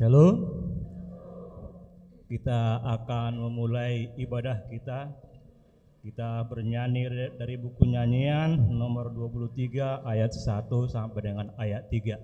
Shalom. Kita akan memulai ibadah kita. Kita bernyanyi dari buku nyanyian nomor 23 ayat 1 sampai dengan ayat 3.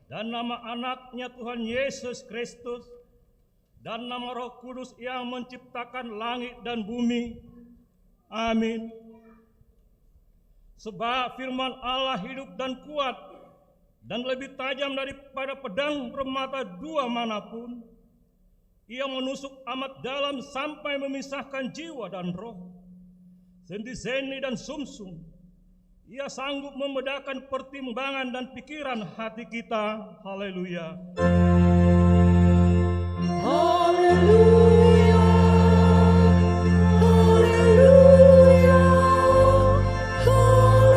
Dan nama anaknya Tuhan Yesus Kristus dan nama Roh Kudus yang menciptakan langit dan bumi. Amin. Sebab firman Allah hidup dan kuat dan lebih tajam daripada pedang bermata dua manapun. Ia menusuk amat dalam sampai memisahkan jiwa dan roh, sendi-sendi dan sumsum. Ia sanggup membedakan pertimbangan dan pikiran hati kita. Haleluya. Haleluya. Haleluya. Haleluya.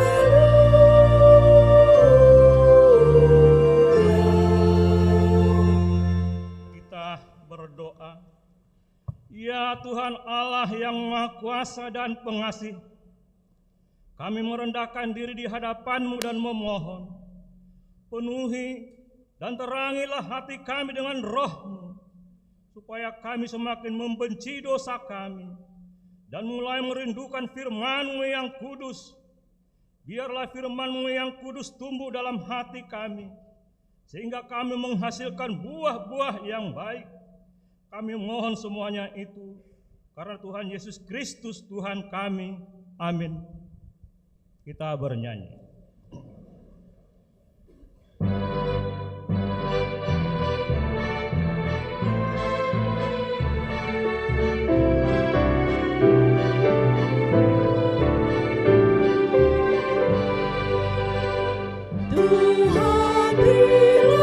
Kita berdoa. Ya Tuhan Allah yang Maha Kuasa dan Pengasih, kami merendahkan diri di hadapan-Mu dan memohon, penuhi dan terangilah hati kami dengan Roh-Mu, supaya kami semakin membenci dosa kami dan mulai merindukan firman-Mu yang kudus. Biarlah firman-Mu yang kudus tumbuh dalam hati kami, sehingga kami menghasilkan buah-buah yang baik. Kami mohon semuanya itu karena Tuhan Yesus Kristus Tuhan kami. Amin. Kita bernyanyi. Tuhan berilah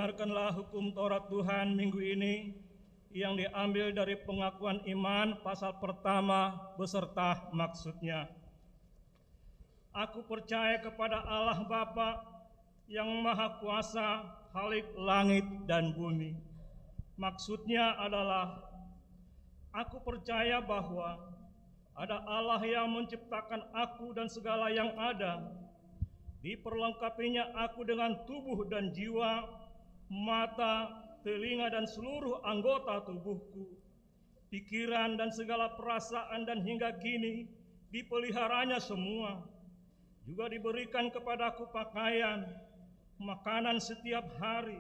dengarkanlah hukum Taurat Tuhan minggu ini yang diambil dari pengakuan iman pasal pertama beserta maksudnya. Aku percaya kepada Allah Bapa yang Maha Kuasa, Khalik langit dan bumi. Maksudnya adalah, aku percaya bahwa ada Allah yang menciptakan aku dan segala yang ada. Diperlengkapinya aku dengan tubuh dan jiwa, mata, telinga dan seluruh anggota tubuhku, pikiran dan segala perasaan, dan hingga kini dipeliharanya semua. Juga diberikan kepadaku pakaian, makanan setiap hari,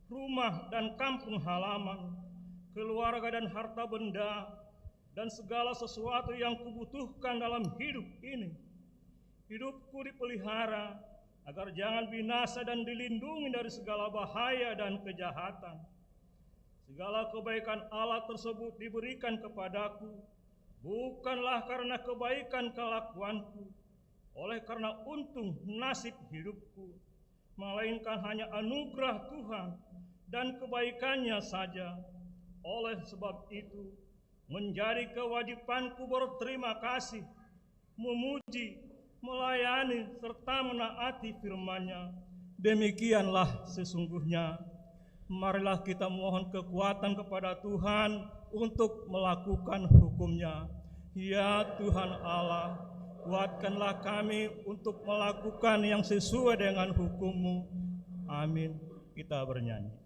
rumah dan kampung halaman, keluarga dan harta benda, dan segala sesuatu yang kubutuhkan dalam hidup ini. Hidupku dipelihara agar jangan binasa dan dilindungi dari segala bahaya dan kejahatan. Segala kebaikan Allah tersebut diberikan kepadaku, bukanlah karena kebaikan kelakuanku, oleh karena untung nasib hidupku, melainkan hanya anugerah Tuhan dan kebaikannya saja. Oleh sebab itu, menjadi kewajibanku berterima kasih, memuji, melayani, serta menaati firman-Nya. Demikianlah sesungguhnya. Marilah kita mohon kekuatan kepada Tuhan untuk melakukan hukum-Nya. Ya Tuhan Allah, kuatkanlah kami untuk melakukan yang sesuai dengan hukum-Mu. Amin. Kita bernyanyi.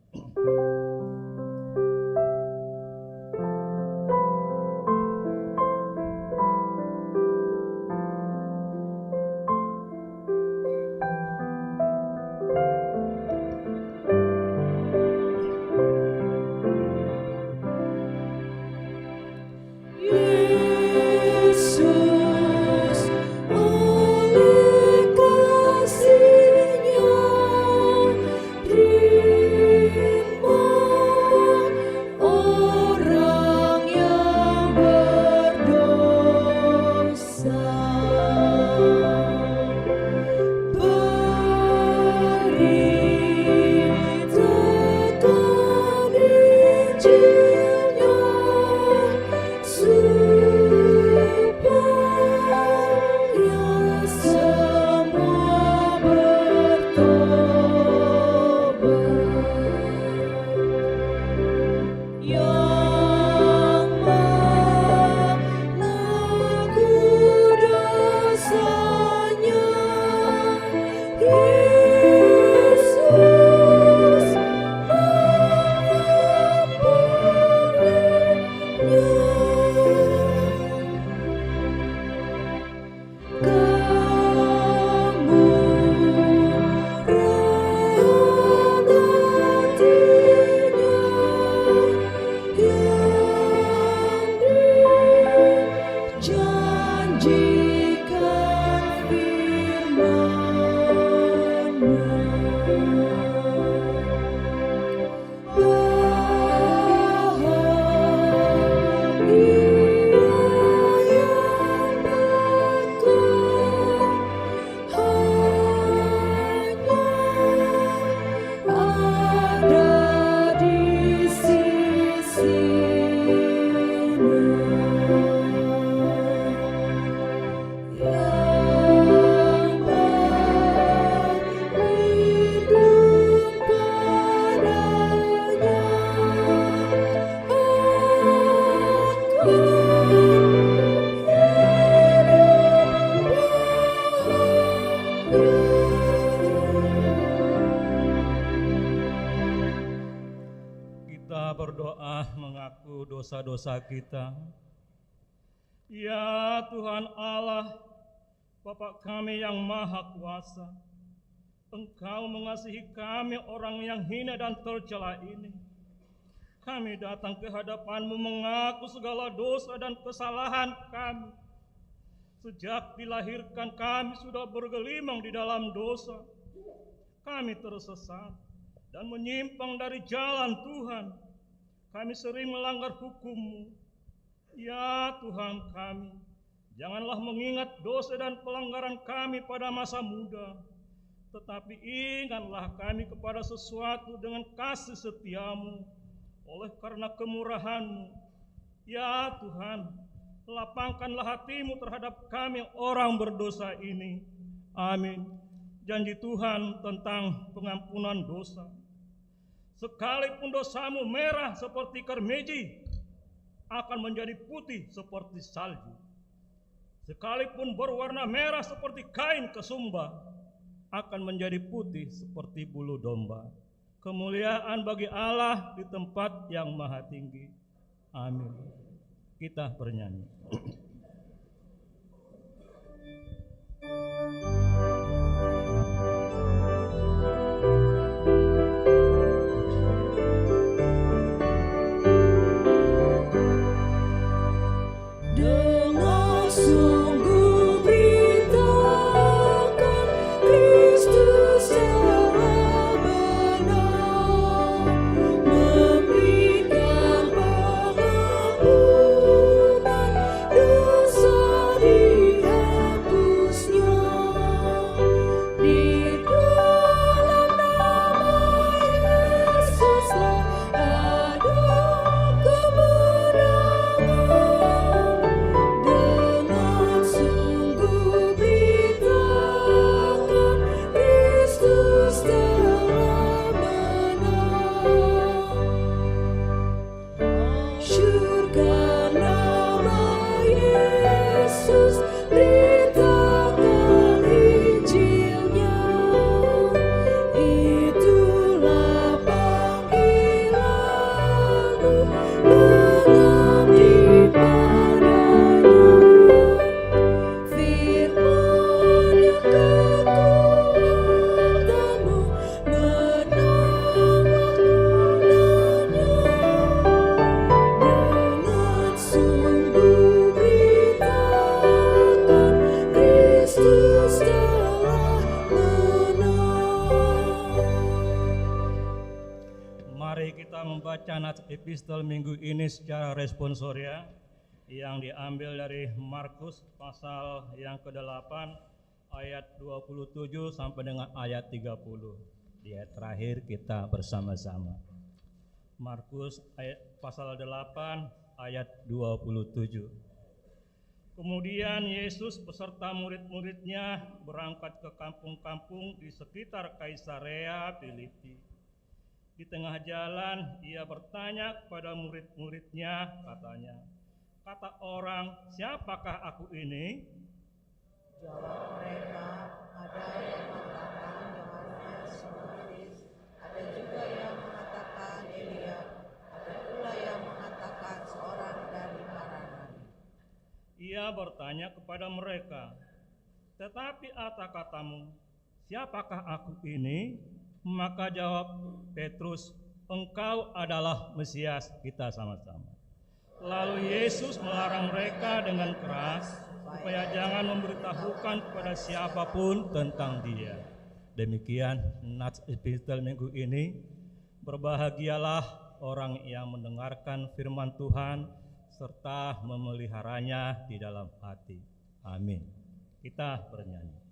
Dosa-dosa kita. Ya Tuhan Allah, Bapa kami yang Maha Kuasa, Engkau mengasihi kami orang yang hina dan tercela ini. Kami datang ke hadapan-Mu mengaku segala dosa dan kesalahan kami. Sejak dilahirkan kami sudah bergelimang di dalam dosa. Kami tersesat dan menyimpang dari jalan Tuhan. Kami sering melanggar hukum-Mu. Ya Tuhan kami, janganlah mengingat dosa dan pelanggaran kami pada masa muda. Tetapi ingatlah kami kepada sesuatu dengan kasih setiamu, oleh karena kemurahan-Mu. Ya Tuhan, lapangkanlah hati-Mu terhadap kami orang berdosa ini. Amin. Janji Tuhan tentang pengampunan dosa. Sekalipun dosamu merah seperti karmeji, akan menjadi putih seperti salju. Sekalipun berwarna merah seperti kain kesumba, akan menjadi putih seperti bulu domba. Kemuliaan bagi Allah di tempat yang maha tinggi. Amin. Kita bernyanyi. Dengan sungguh beritakan Kristus telah menang, memberikan pengampunan dosa dihapusnya. Di dalam nama Yesuslah ada kemenangan. Dengan sungguh beritakan Kristus telah menang. Syurga nama Yesus, beritakan Injilnya. Itulah panggilanmu, mengabdi padanya. Firman yang kekuatanmu, menanglah gunanya. Dengan sungguh beritakan Kristus telah menang. Mari kita membaca nats epistel minggu ini secara responsoria yang diambil dari Markus pasal yang ke-8 ayat 27 sampai dengan ayat 30. Di ayat terakhir kita bersama-sama. Markus pasal 8 ayat 27. Kemudian Yesus beserta murid-muridnya berangkat ke kampung-kampung di sekitar Kaisarea Filipi. Di tengah jalan ia bertanya kepada murid-muridnya, katanya, "Kata orang, siapakah aku ini?" Jawab mereka, ada yang mengatakan Yohanes Pembaptis, ada juga yang mengatakan Elia, ada pula yang mengatakan seorang dari para nabi. Ia bertanya kepada mereka, "Tetapi apa katamu, siapakah aku ini?" Maka jawab Petrus, "Engkau adalah Mesias." Kita sama-sama. Lalu Yesus melarang mereka dengan keras supaya jangan memberitahukan kepada siapapun tentang Dia. Demikian nats epistel minggu ini. Berbahagialah orang yang mendengarkan firman Tuhan serta memeliharanya di dalam hati. Amin. Kita bernyanyi.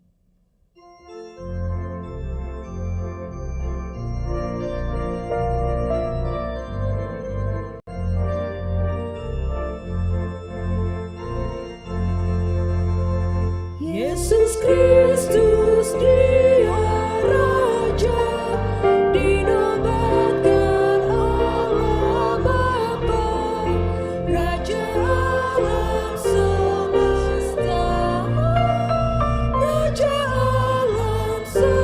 Yesus Kristus Dia Raja, dinobatkan Allah Bapa, Raja alam semesta, Raja alam semesta.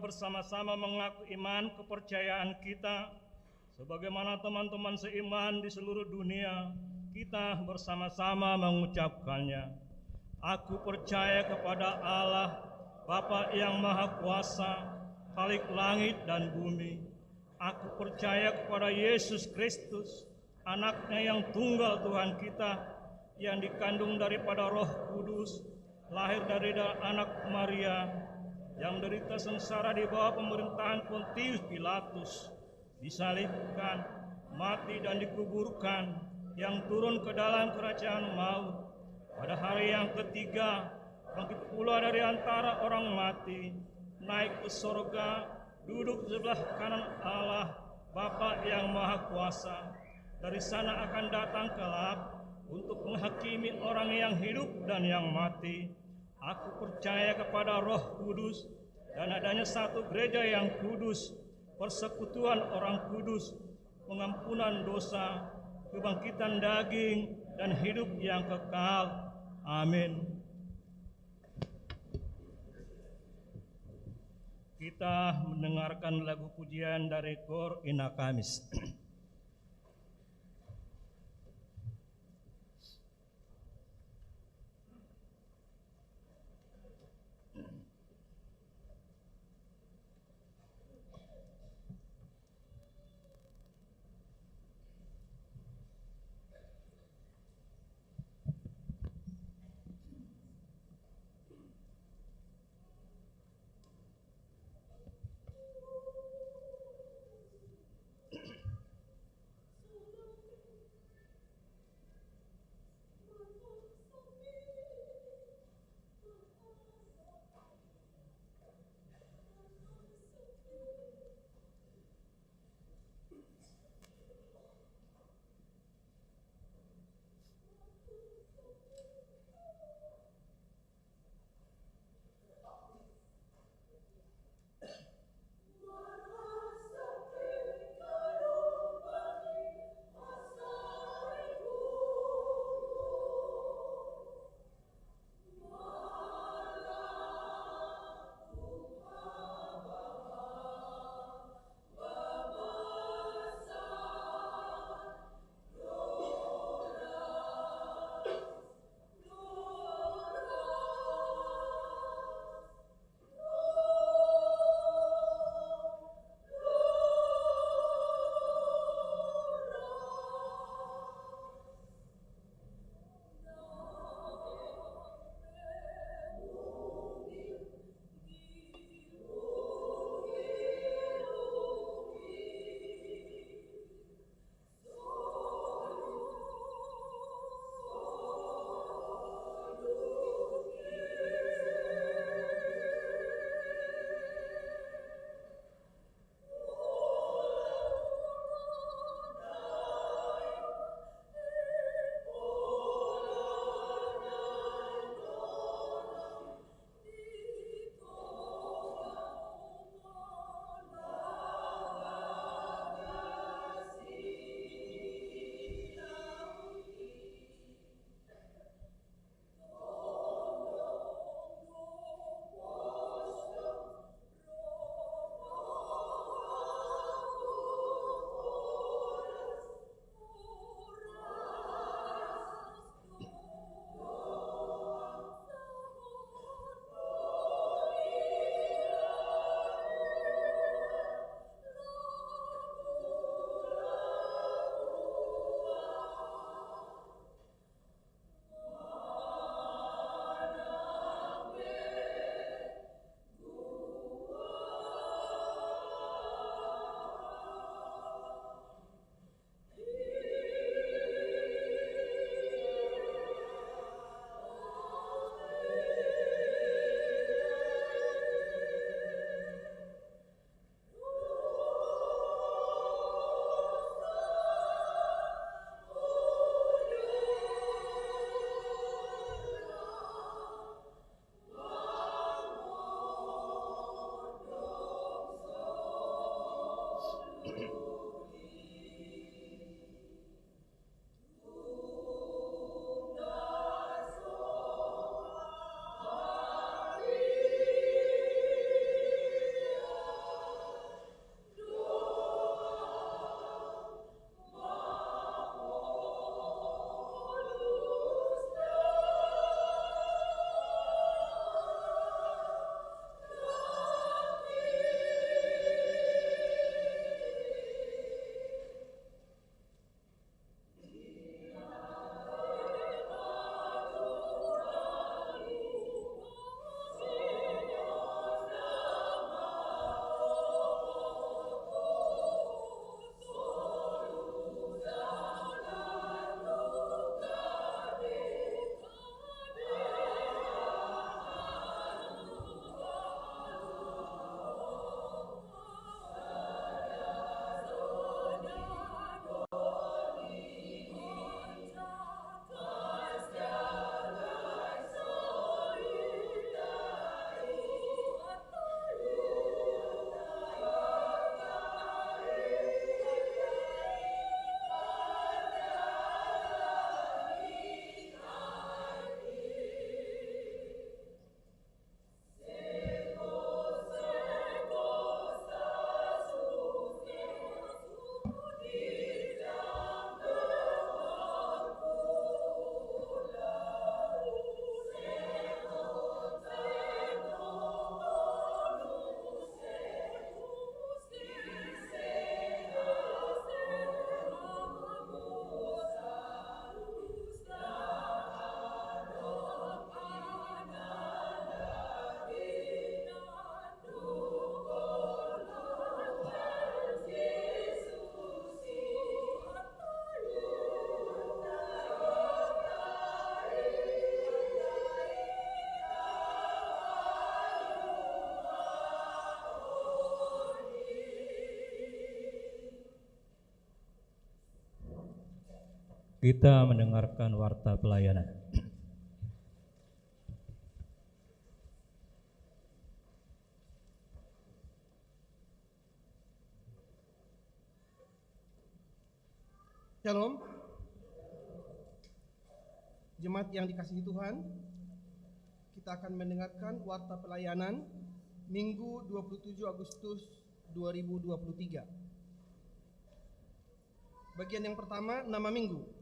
bersama-sama mengaku iman kepercayaan kita sebagaimana teman-teman seiman di seluruh dunia. Kita bersama-sama mengucapkannya. Aku percaya kepada Allah, Bapa yang Maha Kuasa, Khalik langit dan bumi. Aku percaya kepada Yesus Kristus, anaknya yang tunggal Tuhan kita, yang dikandung daripada Roh Kudus, lahir dari anak Maria, yang derita sengsara di bawah pemerintahan Pontius Pilatus, disalibkan, mati dan dikuburkan, yang turun ke dalam kerajaan maut. Pada hari yang ketiga, bangkit pula dari antara orang mati, naik ke sorga, duduk di sebelah kanan Allah, Bapa yang Maha Kuasa. Dari sana akan datang kelak untuk menghakimi orang yang hidup dan yang mati. Aku percaya kepada Roh Kudus dan adanya satu gereja yang kudus, persekutuan orang kudus, pengampunan dosa, kebangkitan daging, dan hidup yang kekal. Amin. Kita mendengarkan lagu pujian dari Kor Ina Kamis. Kita mendengarkan warta pelayanan. Shalom. Jemaat yang dikasihi Tuhan, kita akan mendengarkan warta pelayanan Minggu 27 Agustus 2023. Bagian yang pertama, nama minggu.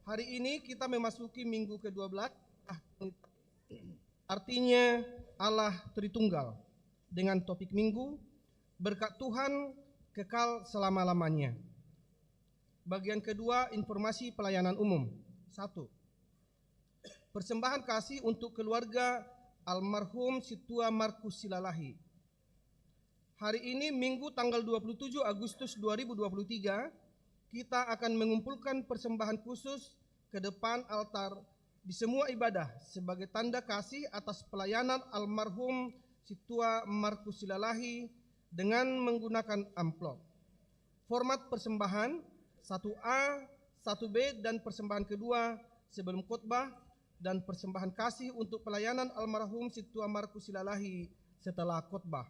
Hari ini kita memasuki minggu ke-12, artinya Allah Tritunggal, dengan topik minggu, berkat Tuhan kekal selama-lamanya. Bagian kedua, informasi pelayanan umum. 1. Persembahan kasih untuk keluarga almarhum Situa Markus Silalahi. Hari ini Minggu tanggal 27 Agustus 2023, kita akan mengumpulkan persembahan khusus ke depan altar di semua ibadah sebagai tanda kasih atas pelayanan almarhum Situa Markus Silalahi dengan menggunakan amplop. Format persembahan 1A, 1B dan persembahan kedua sebelum khotbah dan persembahan kasih untuk pelayanan almarhum Situa Markus Silalahi setelah khotbah.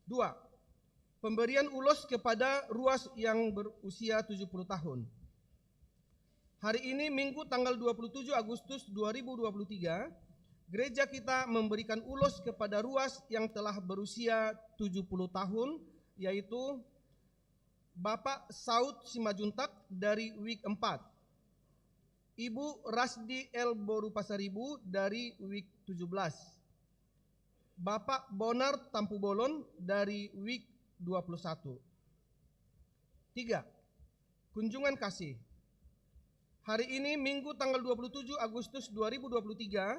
2. Pemberian ulos kepada ruas yang berusia 70 tahun. Hari ini Minggu tanggal 27 Agustus 2023, gereja kita memberikan ulos kepada ruas yang telah berusia 70 tahun, yaitu Bapak Saud Simajuntak dari WIK 4, Ibu Rasdi L. Boru Pasaribu dari WIK 17, Bapak Bonar Tampu Bolon dari WIK 21. 3. Kunjungan kasih. Hari ini Minggu tanggal 27 Agustus 2023,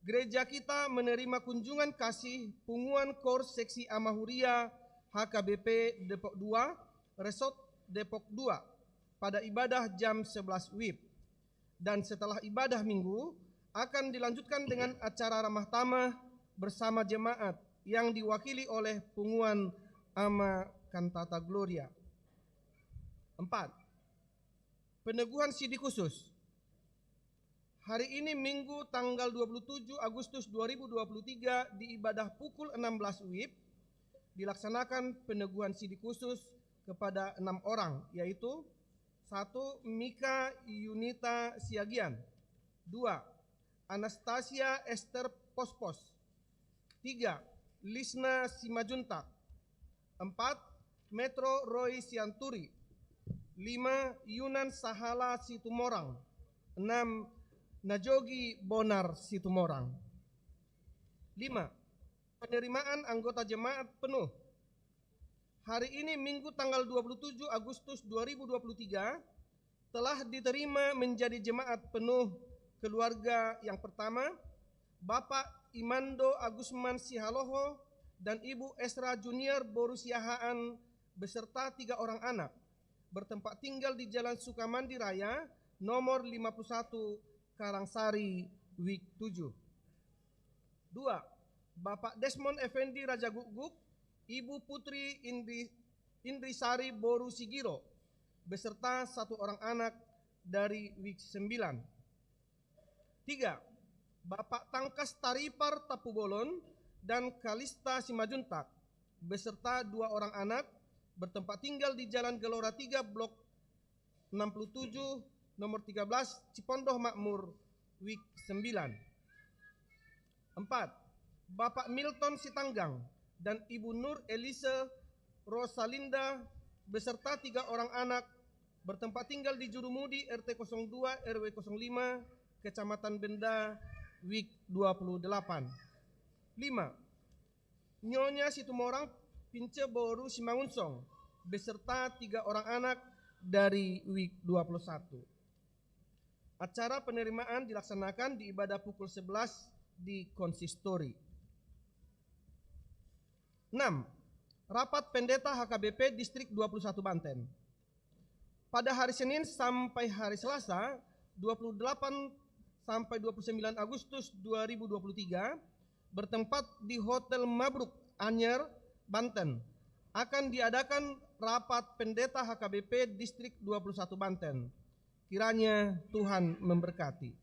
gereja kita menerima kunjungan kasih punguan Kor Seksi Amahuria HKBP Depok 2, Resort Depok 2 pada ibadah jam 11 WIB. Dan setelah ibadah Minggu akan dilanjutkan dengan acara ramah tamah bersama jemaat yang diwakili oleh punguan Ama Cantata Gloria. 4. Peneguhan CD khusus. Hari ini Minggu tanggal 27 Agustus 2023 di ibadah pukul 16 WIB dilaksanakan peneguhan CD khusus kepada 6 orang, yaitu 1. Mika Yunita Siagian, 2. Anastasia Esther Pospos, 3. Lisna Simajuntak, 4. Metro Roy Sianturi, 5. Yunan Sahala Situmorang, 6. Najogi Bonar Situmorang. 5. Penerimaan anggota jemaat penuh. Hari ini Minggu tanggal 27 Agustus 2023 telah diterima menjadi jemaat penuh keluarga yang pertama, Bapak Imando Agusman Sihaloho dan Ibu Esra Junior Borusiahaan beserta 3 orang anak bertempat tinggal di Jalan Sukamandi Raya nomor 51 Karangsari WIK 7. 2. Bapak Desmond Effendi Raja Guguk, Ibu Putri Indrisari Boru Sigiro beserta 1 orang anak dari WIK 9. 3. Bapak Tangkas Taripar Tapubolon dan Kalista Simajuntak beserta 2 orang anak bertempat tinggal di Jalan Gelora 3 Blok 67 nomor 13 Cipondoh Makmur WIK 9. 4. Bapak Milton Sitanggang dan Ibu Nur Elise Rosalinda beserta 3 orang anak bertempat tinggal di Jurumudi RT 02 RW 05 Kecamatan Benda WIK 28. 5. Nyonya Situmorang Pince Boru Simangunsong beserta 3 orang anak dari WIK 21. Acara penerimaan dilaksanakan di ibadah pukul 11 di konsistori. 6. Rapat Pendeta HKBP Distrik 21 Banten. Pada hari Senin sampai hari Selasa 28 sampai 29 Agustus 2023 bertempat di Hotel Mabruk Anyer, Banten, akan diadakan rapat pendeta HKBP Distrik 21 Banten. Kiranya Tuhan memberkati.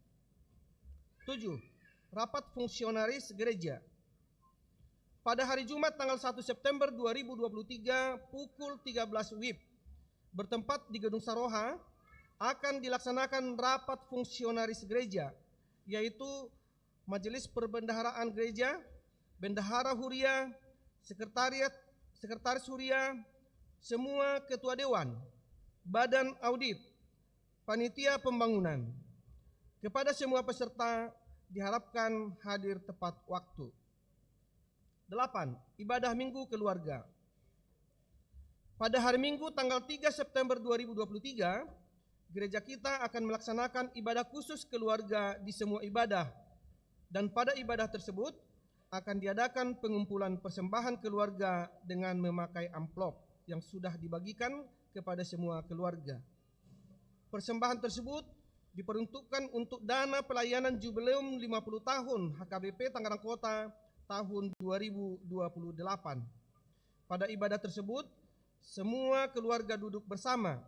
7. Rapat fungsionaris gereja. Pada hari Jumat tanggal 1 September 2023 pukul 13 WIB bertempat di Gedung Saroha akan dilaksanakan rapat fungsionaris gereja, yaitu Majelis Perbendaharaan Gereja, Bendahara Huria, Sekretaris Huria, semua ketua dewan, badan audit, panitia pembangunan. Kepada semua peserta diharapkan hadir tepat waktu. 8. Ibadah Minggu Keluarga. Pada hari Minggu tanggal 3 September 2023, gereja kita akan melaksanakan ibadah khusus keluarga di semua ibadah, dan pada ibadah tersebut akan diadakan pengumpulan persembahan keluarga dengan memakai amplop yang sudah dibagikan kepada semua keluarga. Persembahan tersebut diperuntukkan untuk dana pelayanan jubileum 50 tahun HKBP Tangerang Kota tahun 2028. Pada ibadah tersebut, semua keluarga duduk bersama,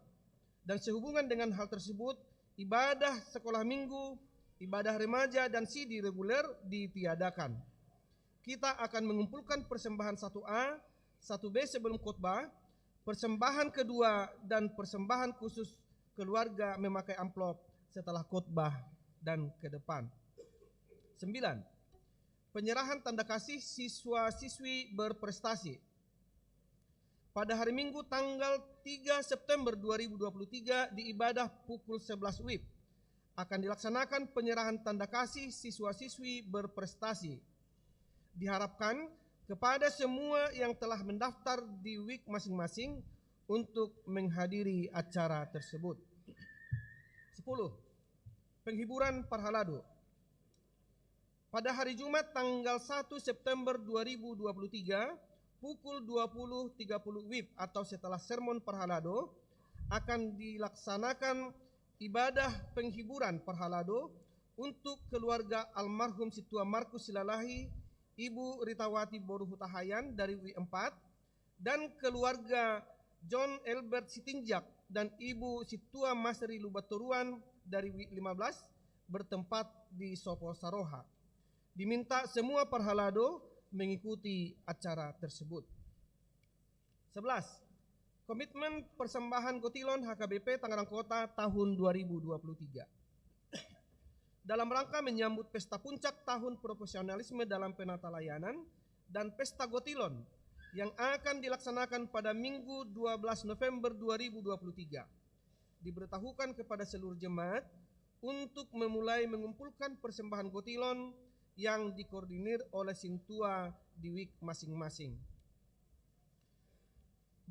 dan sehubungan dengan hal tersebut, ibadah sekolah minggu, ibadah remaja, dan CD reguler ditiadakan. Kita akan mengumpulkan persembahan 1A, 1B sebelum khotbah, persembahan kedua, dan persembahan khusus keluarga memakai amplop setelah khotbah dan ke depan. 9. Penyerahan tanda kasih siswa-siswi berprestasi. Pada hari Minggu tanggal 3 September 2023 di ibadah pukul 11 WIB akan dilaksanakan penyerahan tanda kasih siswa-siswi berprestasi. Diharapkan kepada semua yang telah mendaftar di WIB masing-masing untuk menghadiri acara tersebut. 10. Penghiburan Parhalado. Pada hari Jumat tanggal 1 September 2023 pukul 20.30 WIB atau setelah sermon Parhalado akan dilaksanakan ibadah penghiburan Parhalado untuk keluarga almarhum Situa Markus Silalahi, Ibu Ritawati Boru Hutahayan dari WIB 4, dan keluarga John Albert Sitinjak dan Ibu Situa Masri Lubaturuan dari WIB 15 bertempat di Sopo Saroha. Diminta semua Parhalado mengikuti acara tersebut. 11. Komitmen persembahan Gotilon HKBP Tangerang Kota tahun 2023. Dalam rangka menyambut pesta puncak tahun profesionalisme dalam penata layanan dan pesta Gotilon yang akan dilaksanakan pada Minggu 12 November 2023. Diberitahukan kepada seluruh jemaat untuk memulai mengumpulkan persembahan Gotilon yang dikoordinir oleh Sintua di WIK masing-masing.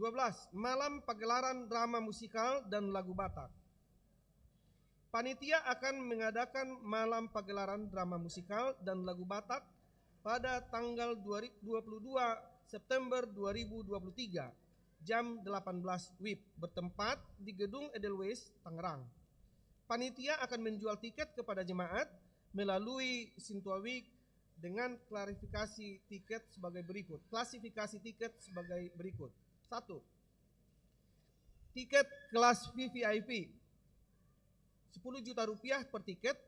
12. Malam pagelaran drama musikal dan lagu Batak. Panitia akan mengadakan malam pagelaran drama musikal dan lagu Batak pada tanggal 22 September 2023 jam 18 WIB bertempat di Gedung Edelweiss, Tangerang. Panitia akan menjual tiket kepada jemaat melalui Sintua WIK dengan klasifikasi tiket sebagai berikut. 1. Tiket kelas VVIP 10 juta rupiah per tiket,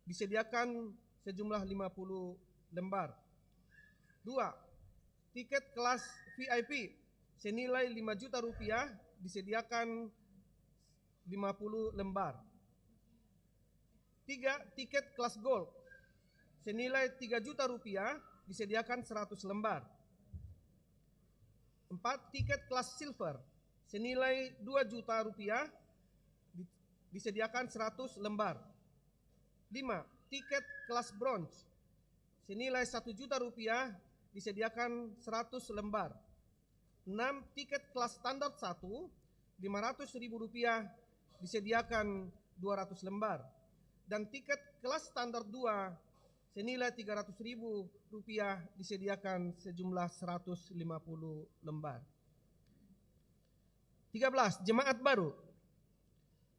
disediakan sejumlah 50 lembar. 2. Tiket kelas VIP senilai 5 juta rupiah, disediakan 50 lembar. 3. Tiket kelas gold senilai 3 juta rupiah, disediakan 100 lembar. 4. Tiket kelas silver senilai 2 juta rupiah, disediakan 100 lembar. 5. Tiket kelas bronze senilai 1 juta rupiah, disediakan 100 lembar. 6. Tiket kelas standar 1 500.000 rupiah, disediakan 200 lembar. Dan tiket kelas standar 2 senilai 300.000 rupiah, disediakan sejumlah 150 lembar. 13. Jemaat baru.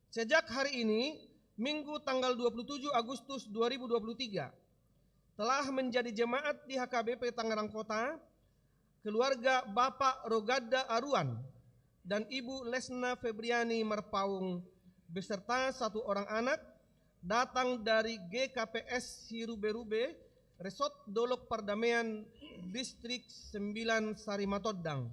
Sejak hari ini, Minggu tanggal 27 Agustus 2023, telah menjadi jemaat di HKBP Tangerang Kota, keluarga Bapak Rogada Aruan dan Ibu Lesna Febriani Marpaung beserta 1 orang anak datang dari GKPS Hirube-Rube, Resort Dolok Perdamaian, Distrik 9 Sarimatodang,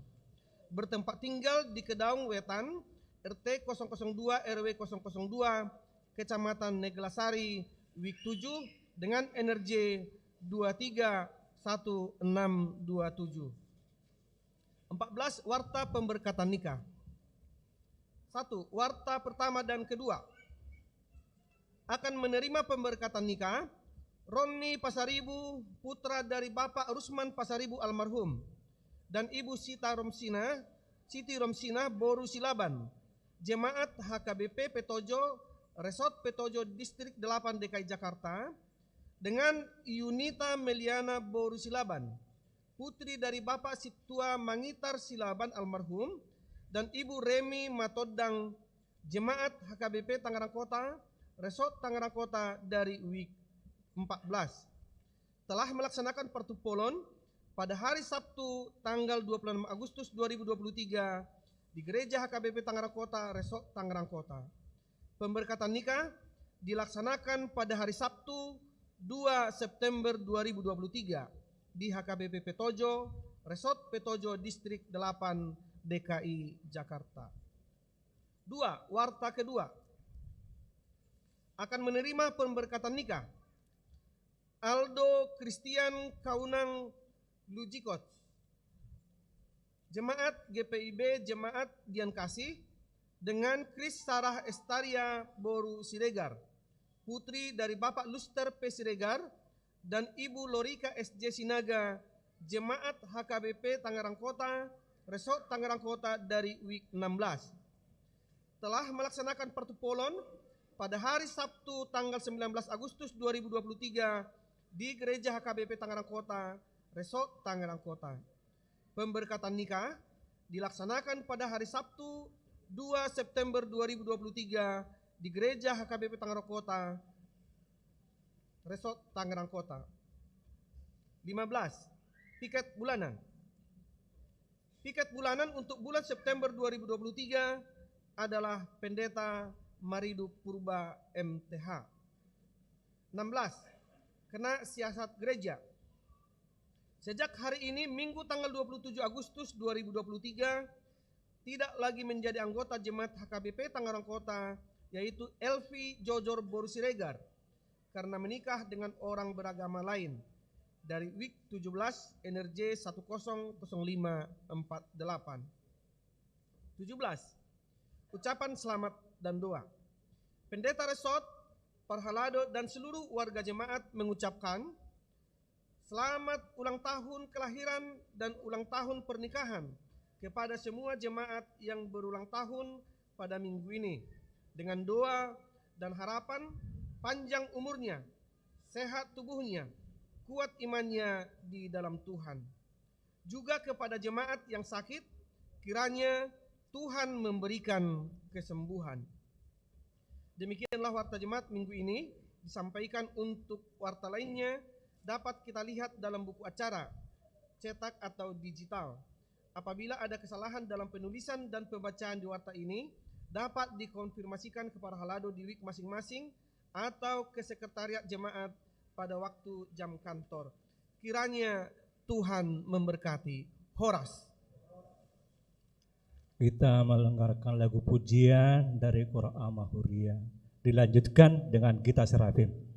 bertempat tinggal di Kedaung Wetan, RT 002 RW 002, Kecamatan Neglasari, Wik 7, dengan NRJ 231627. 14. Warta pemberkatan nikah. 1. Warta pertama dan kedua. Akan menerima pemberkatan nikah Roni Pasaribu, putra dari Bapak Rusman Pasaribu almarhum, dan Ibu Siti Romsina Boru Silaban, Jemaat HKBP Petojo, Resort Petojo Distrik 8 DKI Jakarta, dengan Yunita Meliana Boru Silaban, putri dari Bapak Situa Mangitar Silaban almarhum, dan Ibu Remi Matodang, Jemaat HKBP Tangerang Kota, Resort Tangerang Kota dari Wik 14. Telah melaksanakan pertupolon pada hari Sabtu tanggal 26 Agustus 2023 di Gereja HKBP Tangerang Kota, Resort Tangerang Kota. Pemberkatan nikah dilaksanakan pada hari Sabtu 2 September 2023 di HKBP Petojo, Resort Petojo Distrik 8 DKI Jakarta. 2. Warta kedua. Akan menerima pemberkatan nikah Aldo Christian Kaunang Lujikot, Jemaat GPIB Jemaat Dian Kasih, dengan Kris Sarah Estaria Boru Siregar, putri dari Bapak Luster P. Siregar, dan Ibu Lorika SJ Sinaga, Jemaat HKBP Tangerang Kota, Resort Tangerang Kota dari Wik 16. Telah melaksanakan pertupolon pada hari Sabtu tanggal 19 Agustus 2023 di Gereja HKBP Tangerang Kota, Resort Tangerang Kota. Pemberkatan nikah dilaksanakan pada hari Sabtu 2 September 2023 di Gereja HKBP Tangerang Kota, Resort Tangerang Kota. 15. Piket bulanan. Piket bulanan untuk bulan September 2023 adalah Pendeta Maridu Purba MTH. 16. Kena siasat gereja. Sejak hari ini Minggu tanggal 27 Agustus 2023 tidak lagi menjadi anggota Jemaat HKBP Tangerang Kota, yaitu Elvi Jojor Boru Siregar, karena menikah dengan orang beragama lain, dari Wik 17 NRJ 100548. 17. Ucapan selamat dan doa. Pendeta Resort Parhalado dan seluruh warga jemaat mengucapkan selamat ulang tahun kelahiran dan ulang tahun pernikahan kepada semua jemaat yang berulang tahun pada minggu ini, dengan doa dan harapan panjang umurnya, sehat tubuhnya, kuat imannya di dalam Tuhan. Juga kepada jemaat yang sakit, kiranya Tuhan memberikan kesembuhan. Demikianlah warta jemaat minggu ini. Disampaikan untuk warta lainnya dapat kita lihat dalam buku acara, cetak atau digital. Apabila ada kesalahan dalam penulisan dan pembacaan di warta ini, dapat dikonfirmasikan kepada Halado di Wik masing-masing atau ke sekretariat jemaat pada waktu jam kantor. Kiranya Tuhan memberkati. Horas. Kita melenggarkan lagu pujian dari Qur'an Mahuriyah. Dilanjutkan dengan Gita Serafim.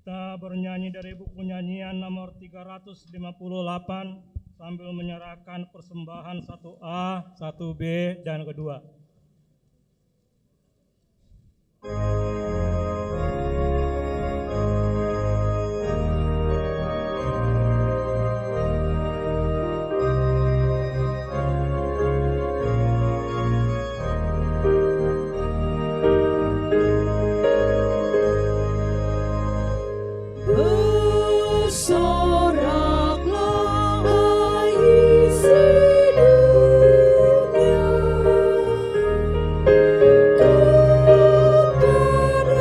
Kita bernyanyi dari buku nyanyian nomor 358 sambil menyerahkan persembahan 1A, 1B, dan kedua. Bersoraklah isi dunia, kepada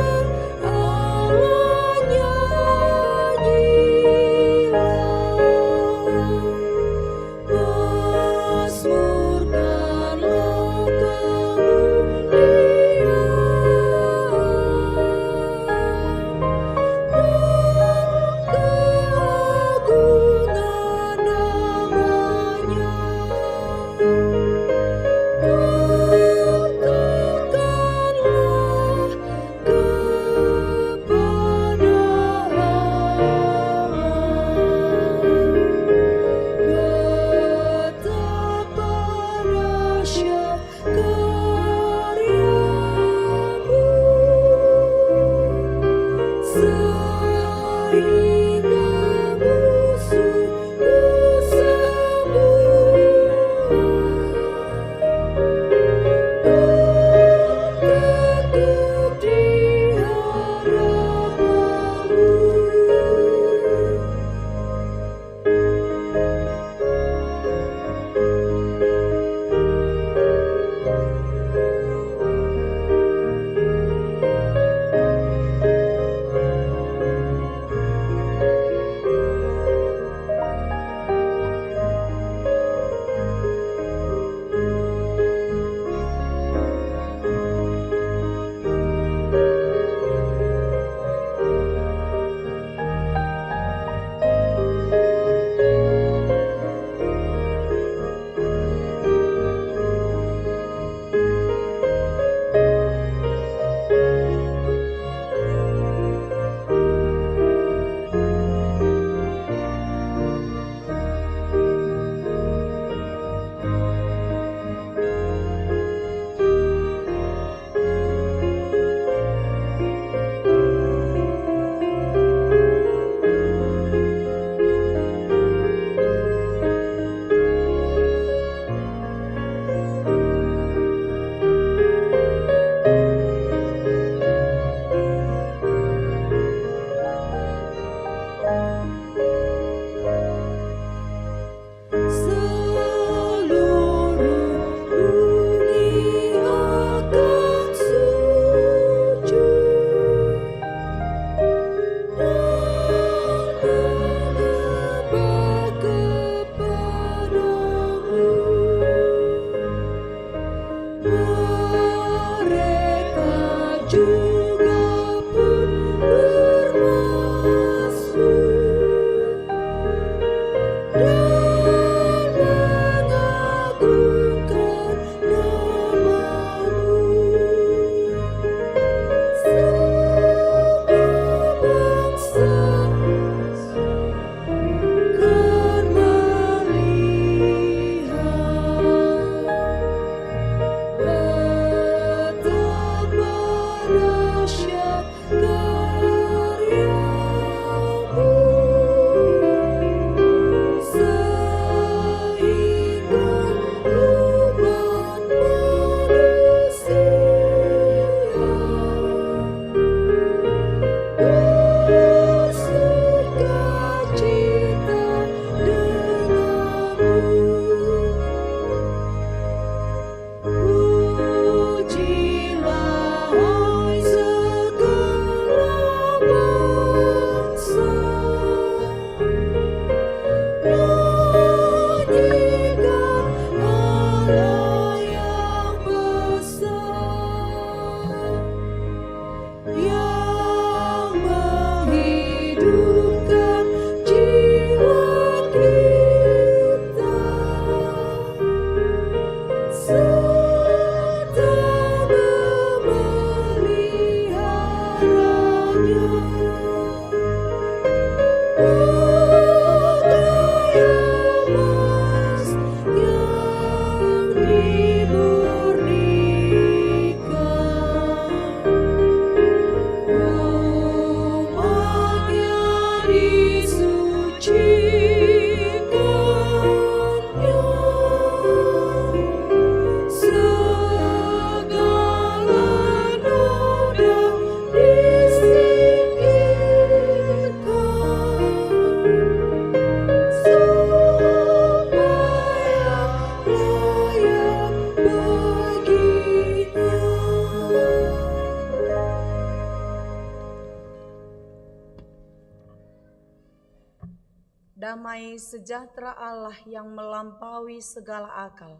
damai sejahtera Allah yang melampaui segala akal,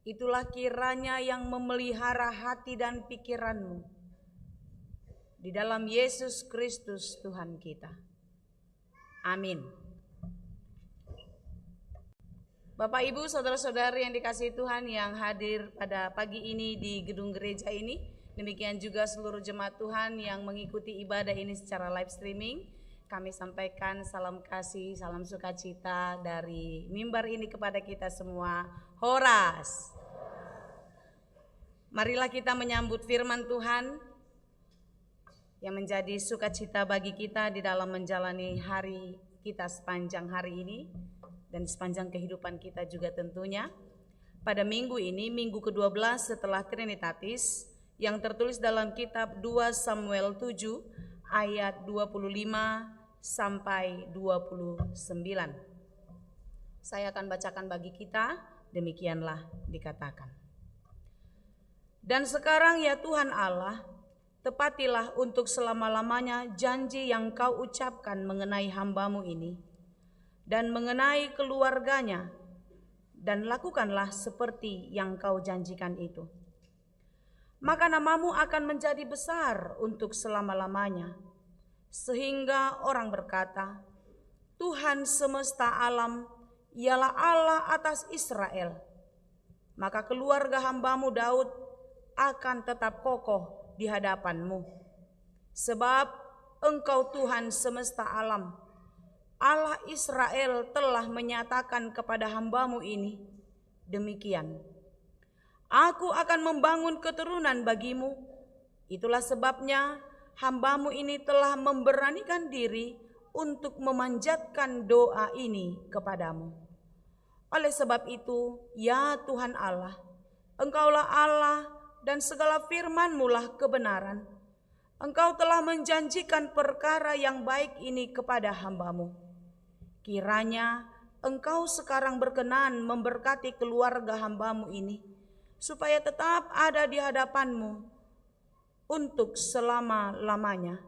itulah kiranya yang memelihara hati dan pikiranmu di dalam Yesus Kristus Tuhan kita. Amin. Bapak, Ibu, saudara-saudari yang dikasihi Tuhan yang hadir pada pagi ini di gedung gereja ini, demikian juga seluruh jemaat Tuhan yang mengikuti ibadah ini secara live streaming, kami sampaikan salam kasih, salam sukacita dari mimbar ini kepada kita semua. Horas. Marilah kita menyambut firman Tuhan yang menjadi sukacita bagi kita di dalam menjalani hari kita sepanjang hari ini dan sepanjang kehidupan kita juga tentunya. Pada minggu ini, minggu ke-12 setelah Trinitatis, yang tertulis dalam kitab 2 Samuel 7 ayat 25 sampai 29. Saya akan bacakan bagi kita, demikianlah dikatakan. Dan sekarang ya Tuhan Allah, tepatilah untuk selama-lamanya janji yang kau ucapkan mengenai hamba-Mu ini dan mengenai keluarganya, dan lakukanlah seperti yang kau janjikan itu. Maka nama-Mu akan menjadi besar untuk selama-lamanya, sehingga orang berkata, Tuhan semesta alam ialah Allah atas Israel. Maka keluarga hamba-Mu Daud akan tetap kokoh di hadapan-Mu. Sebab Engkau Tuhan semesta alam, Allah Israel telah menyatakan kepada hamba-Mu ini, demikian, Aku akan membangun keturunan bagimu. Itulah sebabnya hamba-Mu ini telah memberanikan diri untuk memanjatkan doa ini kepadamu. Oleh sebab itu, ya Tuhan Allah, Engkaulah Allah dan segala firman-Mu lah kebenaran. Engkau telah menjanjikan perkara yang baik ini kepada hamba-Mu. Kiranya Engkau sekarang berkenan memberkati keluarga hamba-Mu ini, supaya tetap ada di hadapan-Mu untuk selama-lamanya.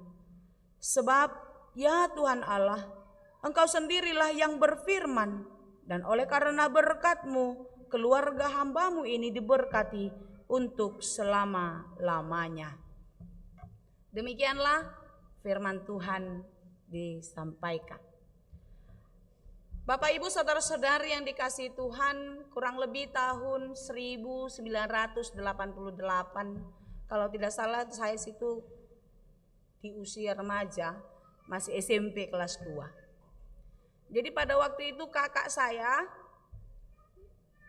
Sebab ya Tuhan Allah, Engkau sendirilah yang berfirman, dan oleh karena berkat-Mu, keluarga hamba-Mu ini diberkati untuk selama-lamanya. Demikianlah firman Tuhan disampaikan. Bapak, Ibu, saudara-saudari yang dikasihi Tuhan, kurang lebih tahun 1988, kalau tidak salah saya situ di usia remaja, masih SMP kelas 2. Jadi pada waktu itu kakak saya,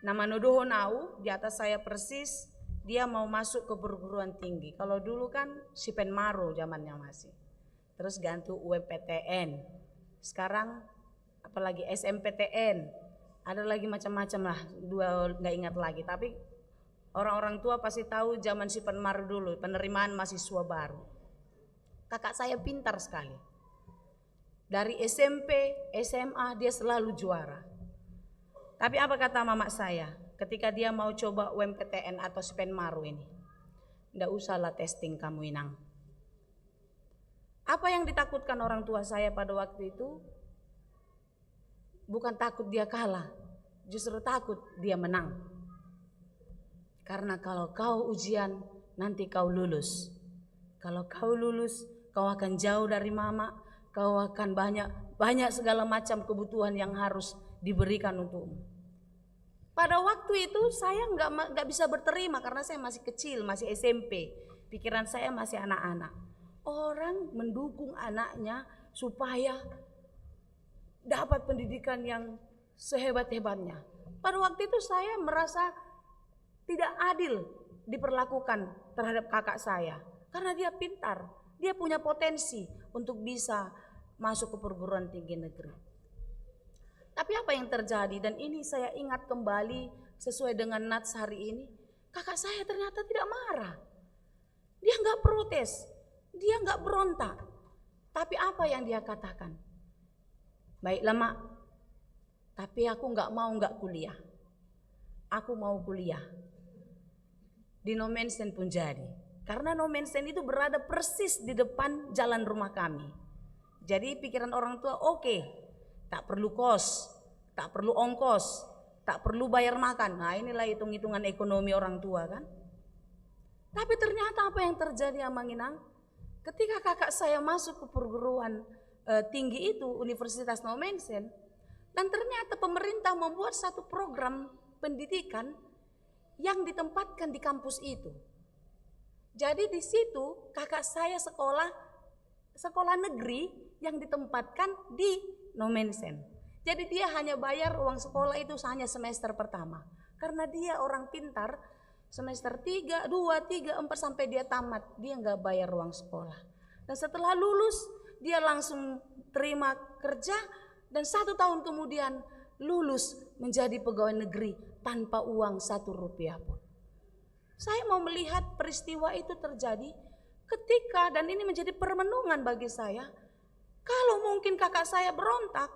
nama Nodohonau, di atas saya persis, dia mau masuk ke perguruan tinggi. Kalau dulu kan Sipenmaro zamannya masih. Terus ganti UMPTN. Sekarang apalagi SMPTN, ada lagi macam-macam lah, dua nggak ingat lagi. Tapi orang-orang tua pasti tahu zaman Sipenmaro dulu, penerimaan mahasiswa baru. Kakak saya pintar sekali. Dari SMP, SMA dia selalu juara. Tapi apa kata mama saya ketika dia mau coba UMPTN atau Sipenmaro ini? Nggak usahlah testing kamu Inang. Apa yang ditakutkan orang tua saya pada waktu itu? Bukan takut dia kalah, justru takut dia menang. Karena kalau kau ujian, nanti kau lulus. Kalau kau lulus, kau akan jauh dari mama, kau akan banyak segala macam kebutuhan yang harus diberikan untukmu. Pada waktu itu saya nggak bisa berterima karena saya masih kecil, masih SMP. Pikiran saya masih anak-anak. Orang mendukung anaknya supaya dapat pendidikan yang sehebat-hebatnya. Pada waktu itu saya merasa tidak adil diperlakukan terhadap kakak saya. Karena dia pintar, dia punya potensi untuk bisa masuk ke perguruan tinggi negeri. Tapi apa yang terjadi, dan ini saya ingat kembali sesuai dengan nats hari ini, kakak saya ternyata tidak marah. Dia nggak protes, dia nggak berontak. Tapi apa yang dia katakan? Baiklah mak, tapi aku nggak kuliah. Aku mau kuliah di Nomensen pun jadi. Karena Nomensen itu berada persis di depan jalan rumah kami. Jadi pikiran orang tua oke. tak perlu kos, tak perlu ongkos, tak perlu bayar makan. Nah, inilah hitung-hitungan ekonomi orang tua kan. Tapi ternyata apa yang terjadi Amanginang? Ketika kakak saya masuk ke perguruan tinggi itu, Universitas Nomensen, dan ternyata pemerintah membuat satu program pendidikan yang ditempatkan di kampus itu. Jadi di situ kakak saya sekolah negeri yang ditempatkan di Nomensen. Jadi dia hanya bayar uang sekolah itu hanya semester pertama. Karena dia orang pintar, semester 3, 2, 3, 4 sampai dia tamat, dia nggak bayar uang sekolah. Dan setelah lulus, dia langsung terima kerja dan 1 tahun kemudian lulus menjadi pegawai negeri tanpa uang 1 rupiah pun. Saya mau melihat peristiwa itu terjadi ketika, dan ini menjadi permenungan bagi saya, kalau mungkin kakak saya berontak,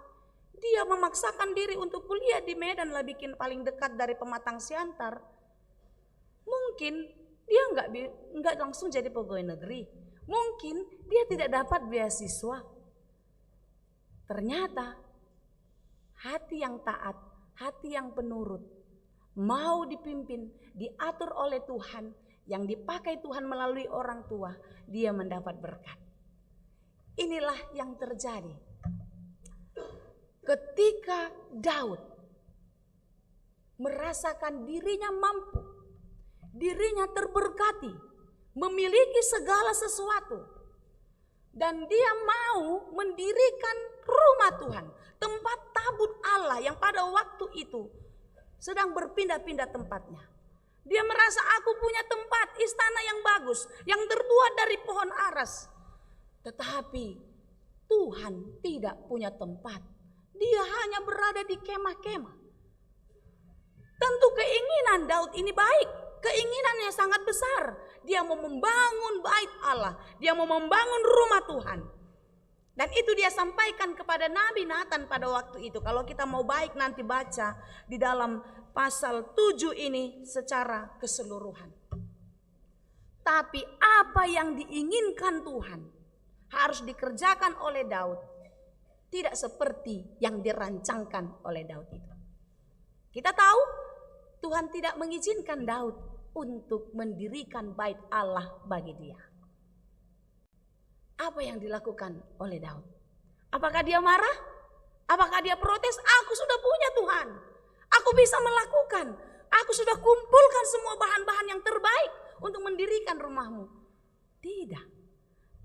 dia memaksakan diri untuk kuliah di Medan lah, bikin paling dekat dari Pematang Siantar. Mungkin dia nggak langsung jadi pegawai negeri. Mungkin dia tidak dapat beasiswa. Ternyata hati yang taat, hati yang penurut, mau dipimpin, diatur oleh Tuhan, yang dipakai Tuhan melalui orang tua, dia mendapat berkat. Inilah yang terjadi ketika Daud merasakan dirinya mampu, dirinya terberkati, memiliki segala sesuatu, dan dia mau mendirikan rumah Tuhan, tempat tabut Allah yang pada waktu itu sedang berpindah-pindah tempatnya. Dia merasa, aku punya tempat istana yang bagus, yang terbuat dari pohon aras. Tetapi Tuhan tidak punya tempat. Dia hanya berada di kemah-kemah. Tentu keinginan Daud ini baik, keinginannya sangat besar. Dia mau membangun bait Allah, dia mau membangun rumah Tuhan. Dan itu dia sampaikan kepada Nabi Nathan pada waktu itu. Kalau kita mau baik nanti baca di dalam pasal 7 ini secara keseluruhan. Tapi apa yang diinginkan Tuhan harus dikerjakan oleh Daud tidak seperti yang dirancangkan oleh Daud itu. Kita tahu Tuhan tidak mengizinkan Daud untuk mendirikan bait Allah bagi dia. Apa yang dilakukan oleh Daud? Apakah dia marah? Apakah dia protes? Aku sudah punya Tuhan. Aku bisa melakukan. Aku sudah kumpulkan semua bahan-bahan yang terbaik untuk mendirikan rumahmu. Tidak.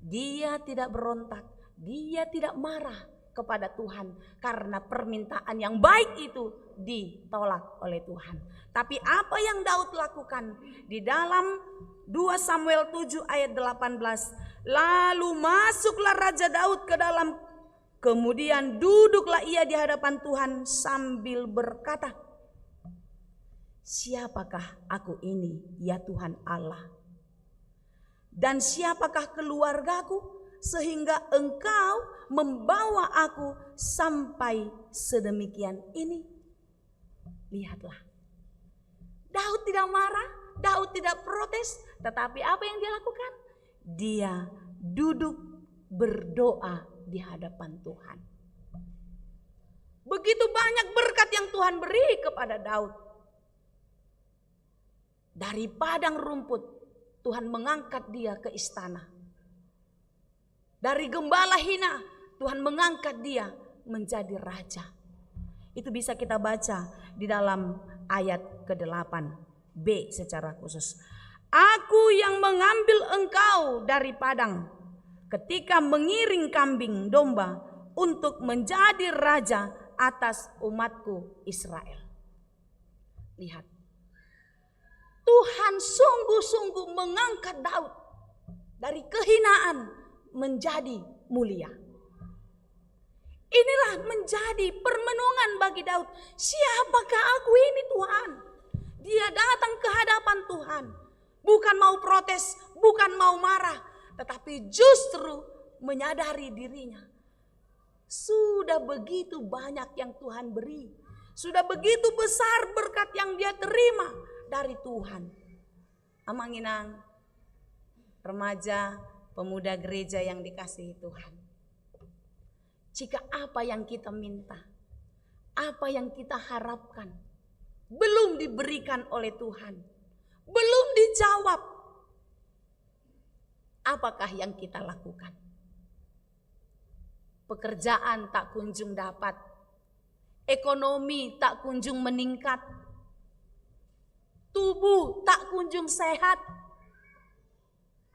Dia tidak berontak. Dia tidak marah kepada Tuhan karena permintaan yang baik itu ditolak oleh Tuhan. Tapi apa yang Daud lakukan di dalam 2 Samuel 7 ayat 18, lalu masuklah Raja Daud ke dalam, kemudian duduklah ia di hadapan Tuhan sambil berkata, siapakah aku ini ya Tuhan Allah? Dan siapakah keluargaku sehingga Engkau membawa aku sampai sedemikian ini? Lihatlah, Daud tidak marah, Daud tidak protes, tetapi apa yang dia lakukan? Dia duduk berdoa di hadapan Tuhan. Begitu banyak berkat yang Tuhan beri kepada Daud. Dari padang rumput Tuhan mengangkat dia ke istana. Dari gembala hina Tuhan mengangkat dia menjadi raja. Itu bisa kita baca di dalam ayat ke-8b secara khusus. Aku yang mengambil engkau dari padang ketika mengiring kambing domba untuk menjadi raja atas umatku Israel. Lihat, Tuhan sungguh-sungguh mengangkat Daud dari kehinaan menjadi mulia. Inilah menjadi permenungan bagi Daud. Siapakah aku ini Tuhan? Dia datang ke hadapan Tuhan. Bukan mau protes, bukan mau marah. Tetapi justru menyadari dirinya. Sudah begitu banyak yang Tuhan beri. Sudah begitu besar berkat yang dia terima dari Tuhan. Amanginang, remaja, pemuda gereja yang dikasihi Tuhan. jika apa yang kita minta, apa yang kita harapkan belum diberikan oleh Tuhan, belum dijawab, apakah yang kita lakukan? Pekerjaan tak kunjung dapat, ekonomi tak kunjung meningkat, tubuh tak kunjung sehat.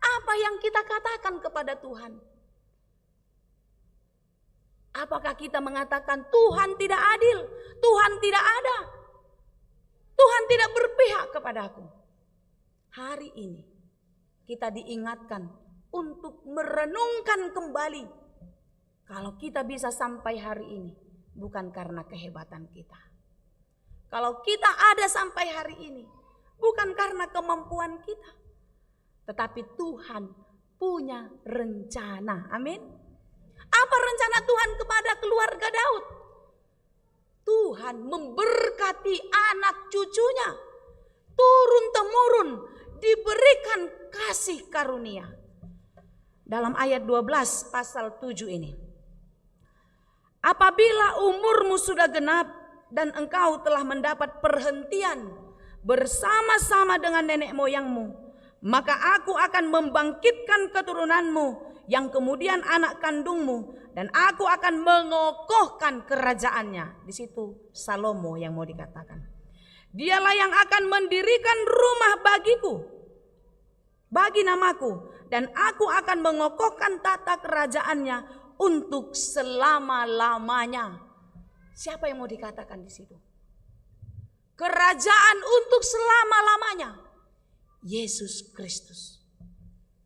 Apa yang kita katakan kepada Tuhan? Apakah kita mengatakan Tuhan tidak adil, Tuhan tidak ada, Tuhan tidak berpihak kepadaku? Hari ini kita diingatkan untuk merenungkan kembali. Kalau kita bisa sampai hari ini, bukan karena kehebatan kita. Kalau kita ada sampai hari ini, bukan karena kemampuan kita, tetapi Tuhan punya rencana. Amin. Apa rencana Tuhan kepada keluarga Daud? Tuhan memberkati anak cucunya, turun-temurun diberikan kasih karunia. Dalam ayat 12 pasal 7 ini. Apabila umurmu sudah genap dan engkau telah mendapat perhentian bersama-sama dengan nenek moyangmu, maka aku akan membangkitkan keturunanmu yang kemudian anak kandungmu, dan aku akan mengokohkan kerajaannya. Di situ Salomo yang mau dikatakan. Dialah yang akan mendirikan rumah bagiku, bagi namaku, dan aku akan mengokohkan tata kerajaannya untuk selama-lamanya. Siapa yang mau dikatakan di situ? Kerajaan untuk selama-lamanya. Yesus Kristus.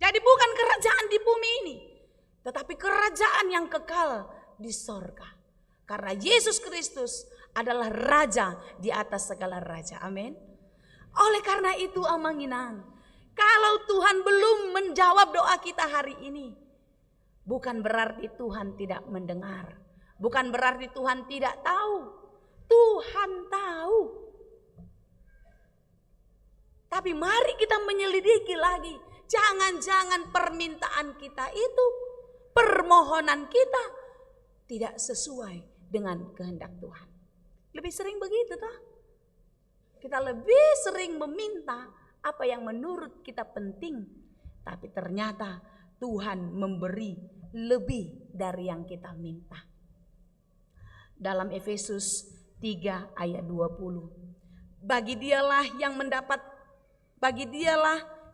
Jadi bukan kerajaan di bumi ini, tetapi kerajaan yang kekal di sorga. Karena Yesus Kristus adalah raja di atas segala raja. Amin. Oleh karena itu Amanginang, kalau Tuhan belum menjawab doa kita hari ini, bukan berarti Tuhan tidak mendengar. Bukan berarti Tuhan tidak tahu. Tuhan tahu. Tapi mari kita menyelidiki lagi. Jangan-jangan permintaan kita itu, permohonan kita tidak sesuai dengan kehendak Tuhan. Lebih sering begitu toh. Kita lebih sering meminta apa yang menurut kita penting, tapi ternyata Tuhan memberi lebih dari yang kita minta. Dalam Efesus 3 ayat 20. Bagi dialah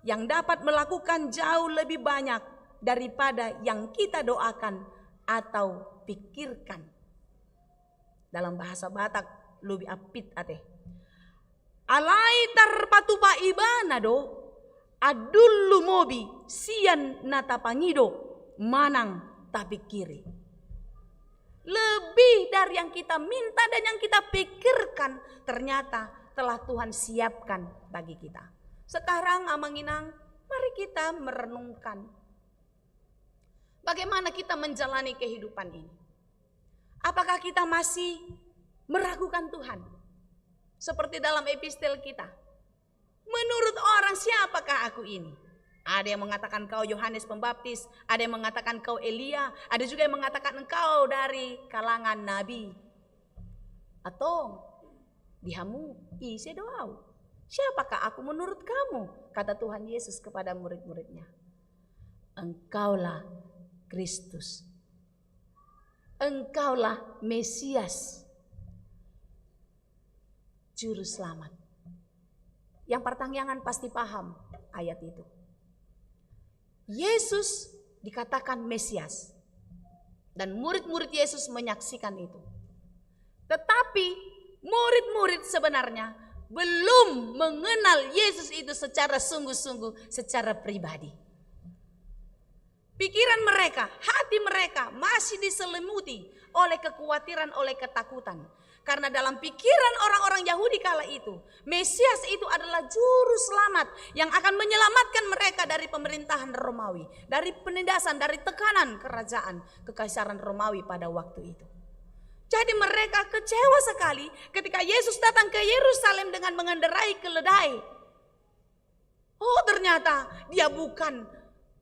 yang dapat melakukan jauh lebih banyak daripada yang kita doakan atau pikirkan. Dalam bahasa Batak lebih apit ate. Alai tarpatupa ibana do adullu mobi sian natapangido manang tapi kiri. Lebih dari yang kita minta dan yang kita pikirkan ternyata telah Tuhan siapkan bagi kita. Sekarang Amanginang, mari kita merenungkan bagaimana kita menjalani kehidupan ini. Apakah kita masih meragukan Tuhan? Seperti dalam epistel kita. Menurut orang siapakah aku ini? Ada yang mengatakan kau Yohanes Pembaptis, ada yang mengatakan kau Elia, ada juga yang mengatakan engkau dari kalangan nabi. Atau dihamu isi doau. Siapakah aku menurut kamu? Kata Tuhan Yesus kepada murid-muridnya. Engkaulah Kristus. Engkaulah Mesias. Juru selamat. Yang pertanyaan pasti paham ayat itu. Yesus dikatakan Mesias. Dan murid-murid Yesus menyaksikan itu. Tetapi murid-murid sebenarnya belum mengenal Yesus itu secara sungguh-sungguh, secara pribadi. Pikiran mereka, hati mereka masih diselimuti oleh kekhawatiran, oleh ketakutan. Karena dalam pikiran orang-orang Yahudi kala itu, Mesias itu adalah juru selamat yang akan menyelamatkan mereka dari pemerintahan Romawi, dari penindasan, dari tekanan kerajaan kekaisaran Romawi pada waktu itu. Jadi mereka kecewa sekali ketika Yesus datang ke Yerusalem dengan mengendarai keledai. Oh ternyata dia bukan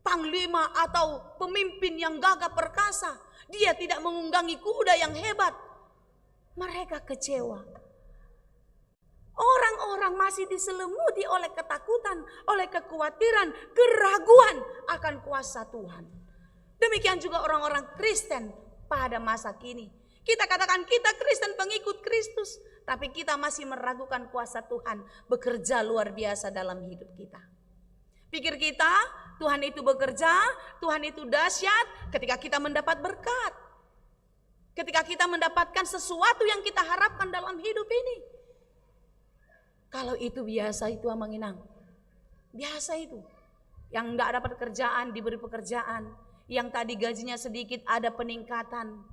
panglima atau pemimpin yang gagah perkasa. Dia tidak mengunggangi kuda yang hebat. Mereka kecewa. Orang-orang masih diselimuti oleh ketakutan, oleh kekhawatiran, keraguan akan kuasa Tuhan. Demikian juga orang-orang Kristen pada masa kini. Kita katakan kita Kristen pengikut Kristus, tapi kita masih meragukan kuasa Tuhan bekerja luar biasa dalam hidup kita. Pikir kita Tuhan itu bekerja, Tuhan itu dahsyat ketika kita mendapat berkat. Ketika kita mendapatkan sesuatu yang kita harapkan dalam hidup ini. Kalau itu biasa itu Amang Inang. Biasa itu. Yang enggak dapat kerjaan diberi pekerjaan. Yang tadi gajinya sedikit ada peningkatan.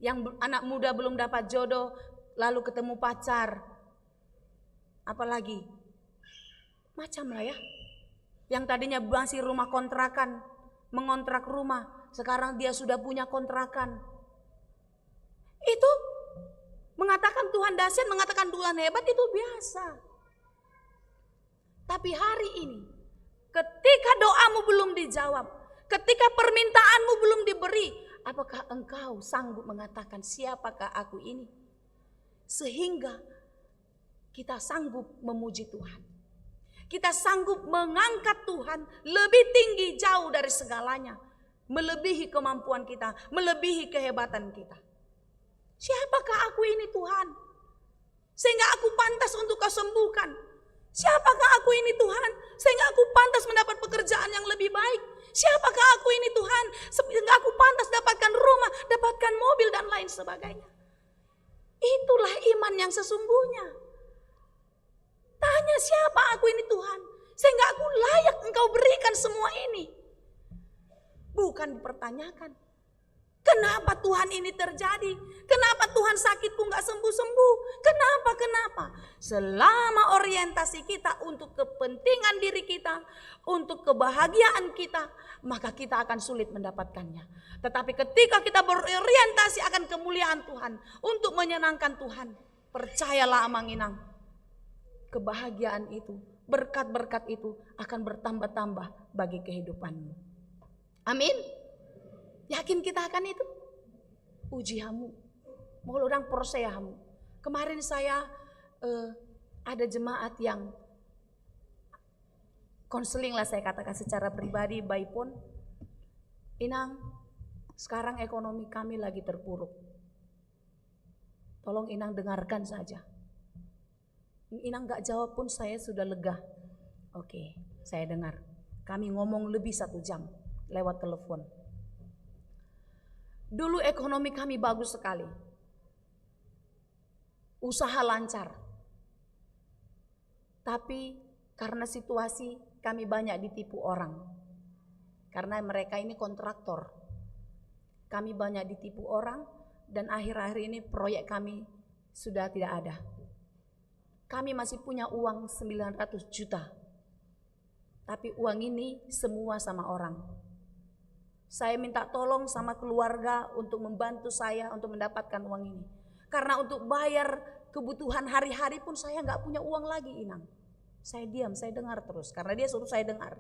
Yang anak muda belum dapat jodoh lalu ketemu pacar. Apalagi? Macam lah ya. Yang tadinya masih rumah kontrakan, mengontrak rumah, sekarang dia sudah punya kontrakan. Itu mengatakan Tuhan dahsyat, mengatakan Tuhan hebat itu biasa. Tapi hari ini, ketika doamu belum dijawab, ketika permintaanmu belum diberi, apakah engkau sanggup mengatakan siapakah aku ini? Sehingga kita sanggup memuji Tuhan. Kita sanggup mengangkat Tuhan lebih tinggi jauh dari segalanya. Melebihi kemampuan kita, melebihi kehebatan kita. Siapakah aku ini Tuhan? Sehingga aku pantas untuk kau sembuhkan. Siapakah aku ini Tuhan? Sehingga aku pantas mendapat pekerjaan yang lebih baik. Siapakah aku ini Tuhan? Sehingga aku pantas dapatkan rumah, dapatkan mobil dan lain sebagainya. Itulah iman yang sesungguhnya. Tanya siapa aku ini Tuhan? Sehingga aku layak engkau berikan semua ini. Bukan dipertanyakan. Kenapa Tuhan ini terjadi? Kenapa Tuhan sakitku gak sembuh-sembuh? Kenapa? Selama orientasi kita untuk kepentingan diri kita, untuk kebahagiaan kita, maka kita akan sulit mendapatkannya. Tetapi ketika kita berorientasi akan kemuliaan Tuhan, untuk menyenangkan Tuhan, percayalah Amang Inang, kebahagiaan itu, berkat-berkat itu akan bertambah-tambah bagi kehidupanmu. Amin. Yakin kita akan itu? Ujihamu, mengulurang porseahamu. Kemarin saya ada jemaat yang konseling lah saya katakan secara pribadi by phone. Inang, sekarang ekonomi kami lagi terpuruk. Tolong Inang dengarkan saja. Inang gak jawab pun saya sudah lega. Oke, saya dengar. Kami ngomong lebih 1 jam lewat telepon. Dulu ekonomi kami bagus sekali. Usaha lancar. Tapi karena situasi kami banyak ditipu orang. Karena mereka ini kontraktor. Kami banyak ditipu orang dan akhir-akhir ini proyek kami sudah tidak ada. Kami masih punya uang 900 juta. Tapi uang ini semua sama orang. Saya minta tolong sama keluarga untuk membantu saya untuk mendapatkan uang ini. Karena untuk bayar kebutuhan hari-hari pun saya nggak punya uang lagi Inang. Saya diam, saya dengar terus. Karena dia suruh saya dengar.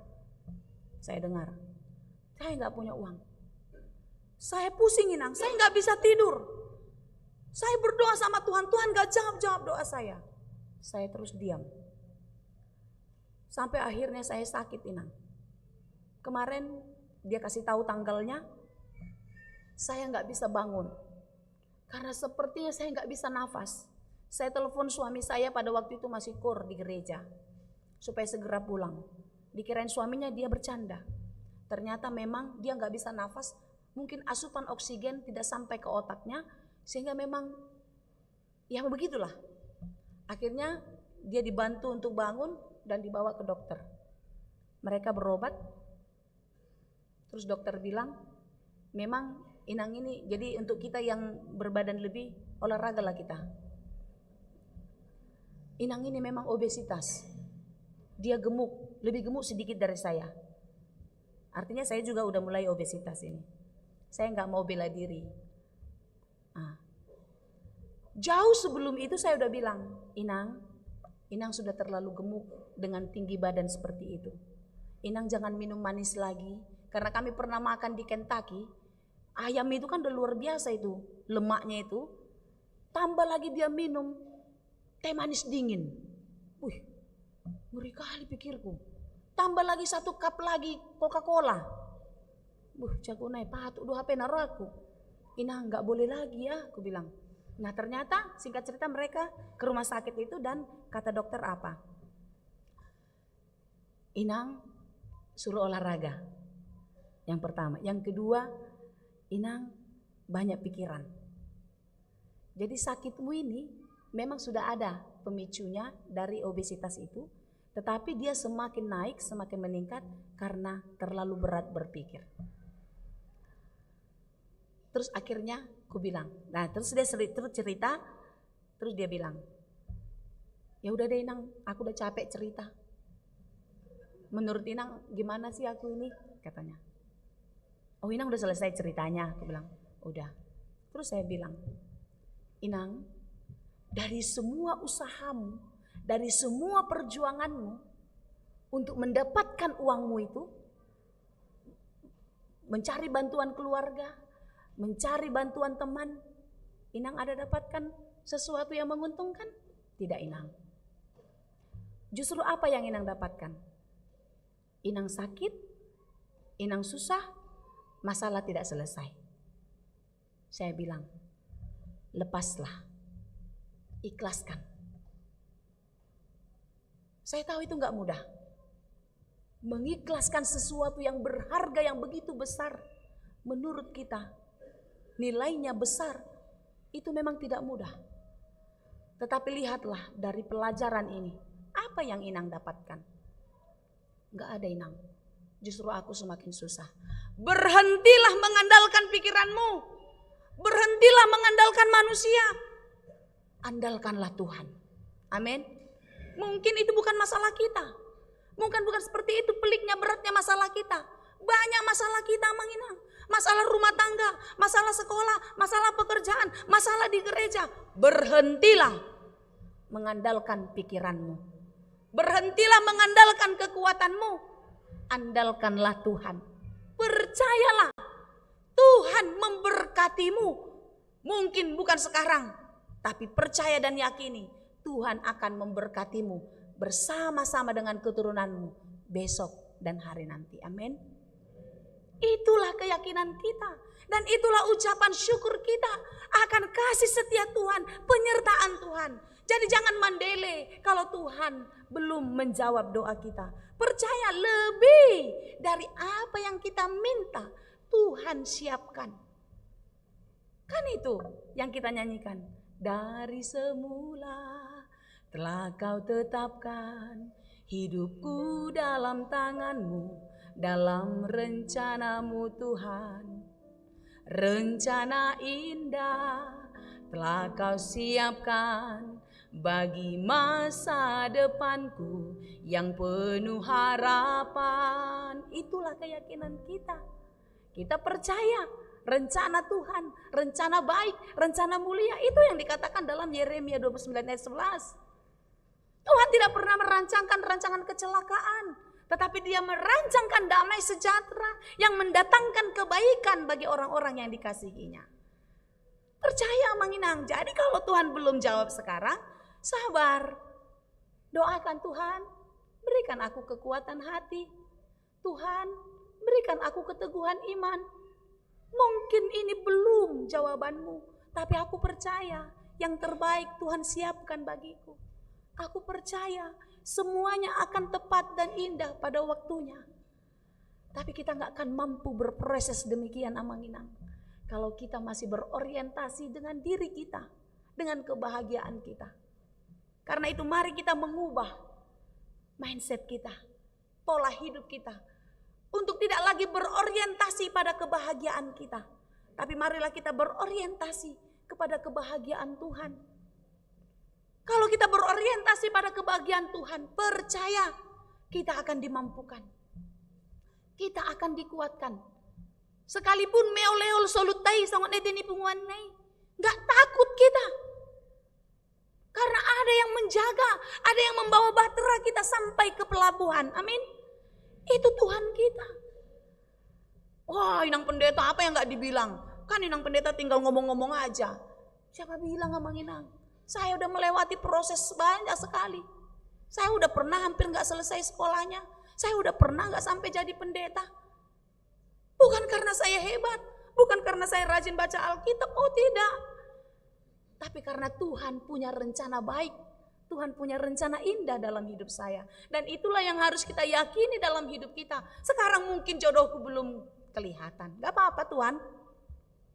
Saya dengar. Saya nggak punya uang. Saya pusing Inang, saya nggak bisa tidur. Saya berdoa sama Tuhan, Tuhan nggak jawab doa saya. Saya terus diam. Sampai akhirnya saya sakit Inang. Kemarin dia kasih tahu tanggalnya, saya nggak bisa bangun. Karena sepertinya saya nggak bisa nafas. Saya telepon suami saya pada waktu itu masih kur di gereja. Supaya segera pulang. Dikirain suaminya dia bercanda. Ternyata memang dia nggak bisa nafas. Mungkin asupan oksigen tidak sampai ke otaknya. Sehingga memang ya begitulah. Akhirnya dia dibantu untuk bangun dan dibawa ke dokter. Mereka berobat. Terus dokter bilang, memang Inang ini, jadi untuk kita yang berbadan lebih, olahragalah kita. Inang ini memang obesitas. Dia gemuk, lebih gemuk sedikit dari saya. Artinya saya juga udah mulai obesitas ini. Saya nggak mau bela diri. Jauh sebelum itu saya udah bilang, Inang sudah terlalu gemuk dengan tinggi badan seperti itu. Inang jangan minum manis lagi. Karena kami pernah makan di Kentucky. Ayam itu kan udah luar biasa itu. Lemaknya itu. Tambah lagi dia minum teh manis dingin. Wih, ngeri kali pikirku. Tambah lagi 1 cup lagi Coca-Cola. Jago naik patuk doa HP naraku. Inang nggak boleh lagi ya, aku bilang. Nah ternyata singkat cerita mereka ke rumah sakit itu dan kata dokter apa? Inang suruh olahraga. Yang pertama. Yang kedua, Inang banyak pikiran. Jadi sakitmu ini memang sudah ada pemicunya dari obesitas itu. Tetapi dia semakin naik, semakin meningkat karena terlalu berat berpikir. Terus akhirnya aku bilang, nah terus dia cerita, terus dia bilang, ya udah deh Inang, aku udah capek cerita. Menurut Inang gimana sih aku ini? Katanya. Oh Inang udah selesai ceritanya, aku bilang, udah. Terus saya bilang, Inang, dari semua usahamu, dari semua perjuanganmu untuk mendapatkan uangmu itu, mencari bantuan keluarga, mencari bantuan teman, Inang ada dapatkan sesuatu yang menguntungkan? Tidak Inang. Justru apa yang Inang dapatkan? Inang sakit, Inang susah, masalah tidak selesai. Saya bilang, lepaslah, ikhlaskan. Saya tahu itu gak mudah. Mengikhlaskan sesuatu yang berharga yang begitu besar, menurut kita nilainya besar, itu memang tidak mudah. Tetapi lihatlah dari pelajaran ini, apa yang Inang dapatkan? Gak ada Inang, justru aku semakin susah. Berhentilah mengandalkan pikiranmu, berhentilah mengandalkan manusia, andalkanlah Tuhan. Amin. Mungkin itu bukan masalah kita, mungkin bukan seperti itu peliknya beratnya masalah kita. Banyak masalah kita Mang Inang. Masalah rumah tangga, masalah sekolah, masalah pekerjaan, masalah di gereja. Berhentilah mengandalkan pikiranmu. Berhentilah mengandalkan kekuatanmu. Andalkanlah Tuhan. Percayalah Tuhan memberkatimu. Mungkin bukan sekarang, tapi percaya dan yakini Tuhan akan memberkatimu bersama-sama dengan keturunanmu besok dan hari nanti. Amin. Itulah keyakinan kita dan itulah ucapan syukur kita akan kasih setia Tuhan, penyertaan Tuhan. Jadi jangan mandele kalau Tuhan belum menjawab doa kita. Percaya lebih dari apa yang kita minta, Tuhan siapkan. Kan itu yang kita nyanyikan. Dari semula telah Kau tetapkan hidupku dalam tangan-Mu. Dalam rencanamu Tuhan, rencana indah telah Kau siapkan bagi masa depanku yang penuh harapan. Itulah keyakinan kita. Kita percaya rencana Tuhan, rencana baik, rencana mulia. Itu yang dikatakan dalam Yeremia 29 ayat 11. Tuhan tidak pernah merancangkan rancangan kecelakaan, tetapi Dia merancangkan damai sejahtera yang mendatangkan kebaikan bagi orang-orang yang dikasihinya. Percaya Mang Inang. Jadi kalau Tuhan belum jawab sekarang, sabar. Doakan Tuhan, berikan aku kekuatan hati. Tuhan, berikan aku keteguhan iman. Mungkin ini belum jawabanmu, tapi aku percaya yang terbaik Tuhan siapkan bagiku. Aku percaya semuanya akan tepat dan indah pada waktunya. Tapi kita gak akan mampu berproses demikian Mang Inang kalau kita masih berorientasi dengan diri kita, dengan kebahagiaan kita. Karena itu mari kita mengubah mindset kita, pola hidup kita, untuk tidak lagi berorientasi pada kebahagiaan kita, tapi marilah kita berorientasi kepada kebahagiaan Tuhan. Kalau kita berorientasi pada kebahagiaan Tuhan, percaya kita akan dimampukan. Kita akan dikuatkan. Sekalipun meoleol solutai sangat nedeni punguanai, enggak takut kita. Karena ada yang menjaga, ada yang membawa bahtera kita sampai ke pelabuhan. Amin. Itu Tuhan kita. Wah, inang pendeta apa yang gak dibilang? Kan inang pendeta tinggal ngomong-ngomong aja. Siapa bilang Amang Inang? Saya udah melewati proses banyak sekali. Saya udah pernah hampir gak selesai sekolahnya. Saya udah pernah gak sampai jadi pendeta. Bukan karena saya hebat. Bukan karena saya rajin baca Alkitab. Oh tidak. Tapi karena Tuhan punya rencana baik. Tuhan punya rencana indah dalam hidup saya. Dan itulah yang harus kita yakini dalam hidup kita. Sekarang mungkin jodohku belum kelihatan. Gak apa-apa Tuhan.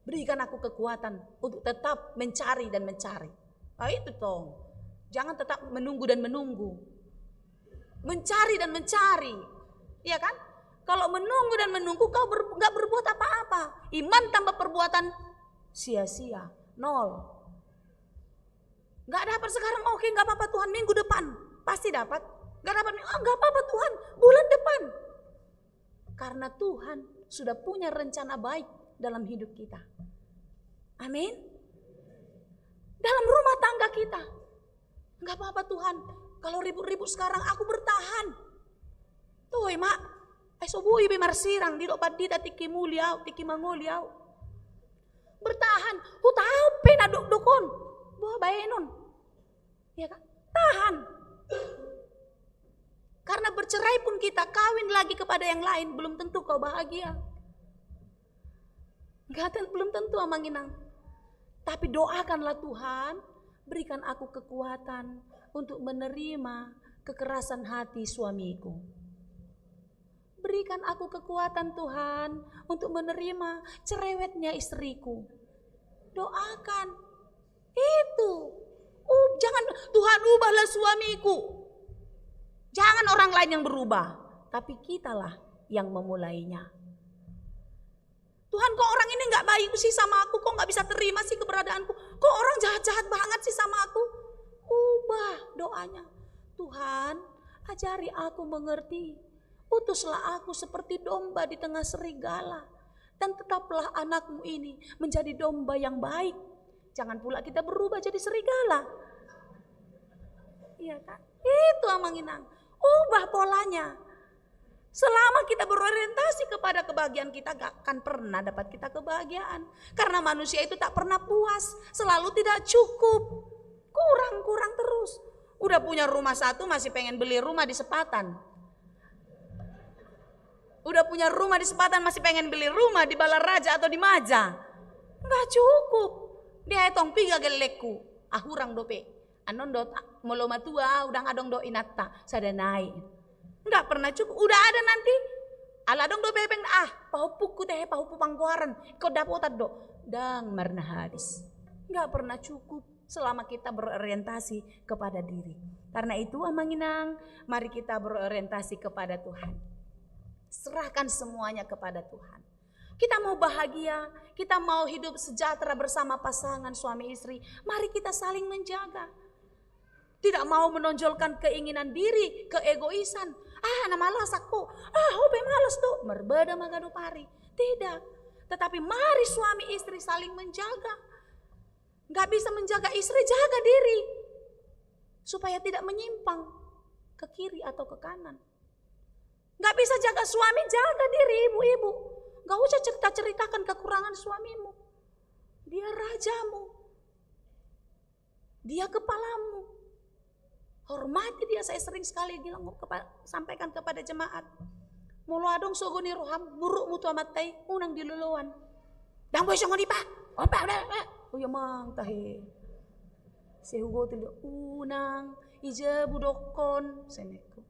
Berikan aku kekuatan untuk tetap mencari dan mencari. Nah itu dong. Jangan tetap menunggu dan menunggu. Mencari dan mencari. Iya kan? Kalau menunggu dan menunggu kau gak berbuat apa-apa. Iman tanpa perbuatan sia-sia. Nol. Gak dapat sekarang, oke gak apa-apa Tuhan, minggu depan. Pasti dapat. Gak dapat, gak apa-apa Tuhan, bulan depan. Karena Tuhan sudah punya rencana baik dalam hidup kita. Amin. Dalam rumah tangga kita. Gak apa-apa Tuhan. Kalau ribut-ribut sekarang aku bertahan. Tuh mak. Sobui be marsirang. Di dopat dita tiki muliau. Tiki manguliau. Bertahan. Tahu pena dukun. Buah baenon. Ya kan? Tahan. Karena bercerai pun kita kawin lagi kepada yang lain. Belum tentu kau bahagia. Belum tentu Amang Inang. Tapi doakanlah Tuhan, berikan aku kekuatan untuk menerima kekerasan hati suamiku. Berikan aku kekuatan Tuhan untuk menerima cerewetnya istriku. Doakan. Itu. Jangan Tuhan ubahlah suamiku. Jangan orang lain yang berubah, tapi kitalah yang memulainya. Tuhan, kok orang ini gak baik sih sama aku? Kok gak bisa terima sih keberadaanku? Kok orang jahat-jahat banget sih sama aku? Ubah doanya. Tuhan, ajari aku mengerti. Utuslah aku seperti domba di tengah serigala. Dan tetaplah anakmu ini menjadi domba yang baik. Jangan pula kita berubah jadi serigala. Iya kan? Itu Amang Inang. Ubah polanya. Selama kita berorientasi kepada kebahagiaan kita, gak akan pernah dapat kita kebahagiaan. Karena manusia itu tak pernah puas, selalu tidak cukup. Kurang terus. Udah punya rumah satu masih pengen beli rumah di Sepatan. Udah punya rumah di Sepatan masih pengen beli rumah di Balaraja atau di Maja. Gak cukup. Dia etong piga gelekku. Ahurang dope. Anon dot molo matua udang adong do inata. Sada naik. Enggak pernah cukup. Udah ada nanti. Aladong do bebeng pahupukku teh pahupu pangkuaran. Kau dapotat do. Dang marna hadis. Enggak pernah cukup selama kita berorientasi kepada diri. Karena itu Amang Inang, mari kita berorientasi kepada Tuhan. Serahkan semuanya kepada Tuhan. Kita mau bahagia, kita mau hidup sejahtera bersama pasangan suami istri. Mari kita saling menjaga. Tidak mau menonjolkan keinginan diri, keegoisan. Malas aku. Hobi malas tuh. Merbeda magado pari. Tidak. Tetapi mari suami istri saling menjaga. Gak bisa menjaga istri, jaga diri. Supaya tidak menyimpang ke kiri atau ke kanan. Gak bisa jaga suami, jaga diri ibu-ibu. Gak usah ceritakan kekurangan suamimu. Dia rajamu. Dia kepalamu. Hormati dia. Saya sering sekali bilang sampaikan kepada jemaat. Mulu adong sogoni roham buruk mutu amatai unang diluluan. Dang boy songoni pa. Opa udah. Oh ya mang tahe. Sehugo tilo unang ije budokon seneku.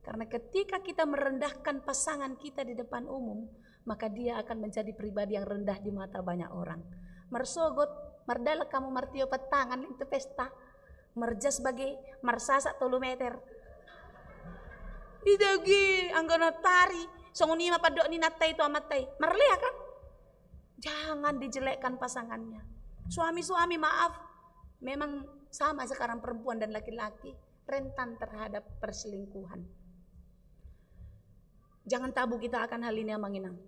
Karena ketika kita merendahkan pasangan kita di depan umum, maka dia akan menjadi pribadi yang rendah di mata banyak orang. Mersogot, mardala kamu martio petangan itu pesta. Merja sebagai marsasa 3 meter. Idagi anggona tari. Songoni mapadok ni natai itu amatai. Marlia kan? Jangan dijelekkan pasangannya. Suami-suami maaf. Memang sama sekarang perempuan dan laki-laki. Rentan terhadap perselingkuhan. Jangan tabu kita akan hal ini Amang Inang.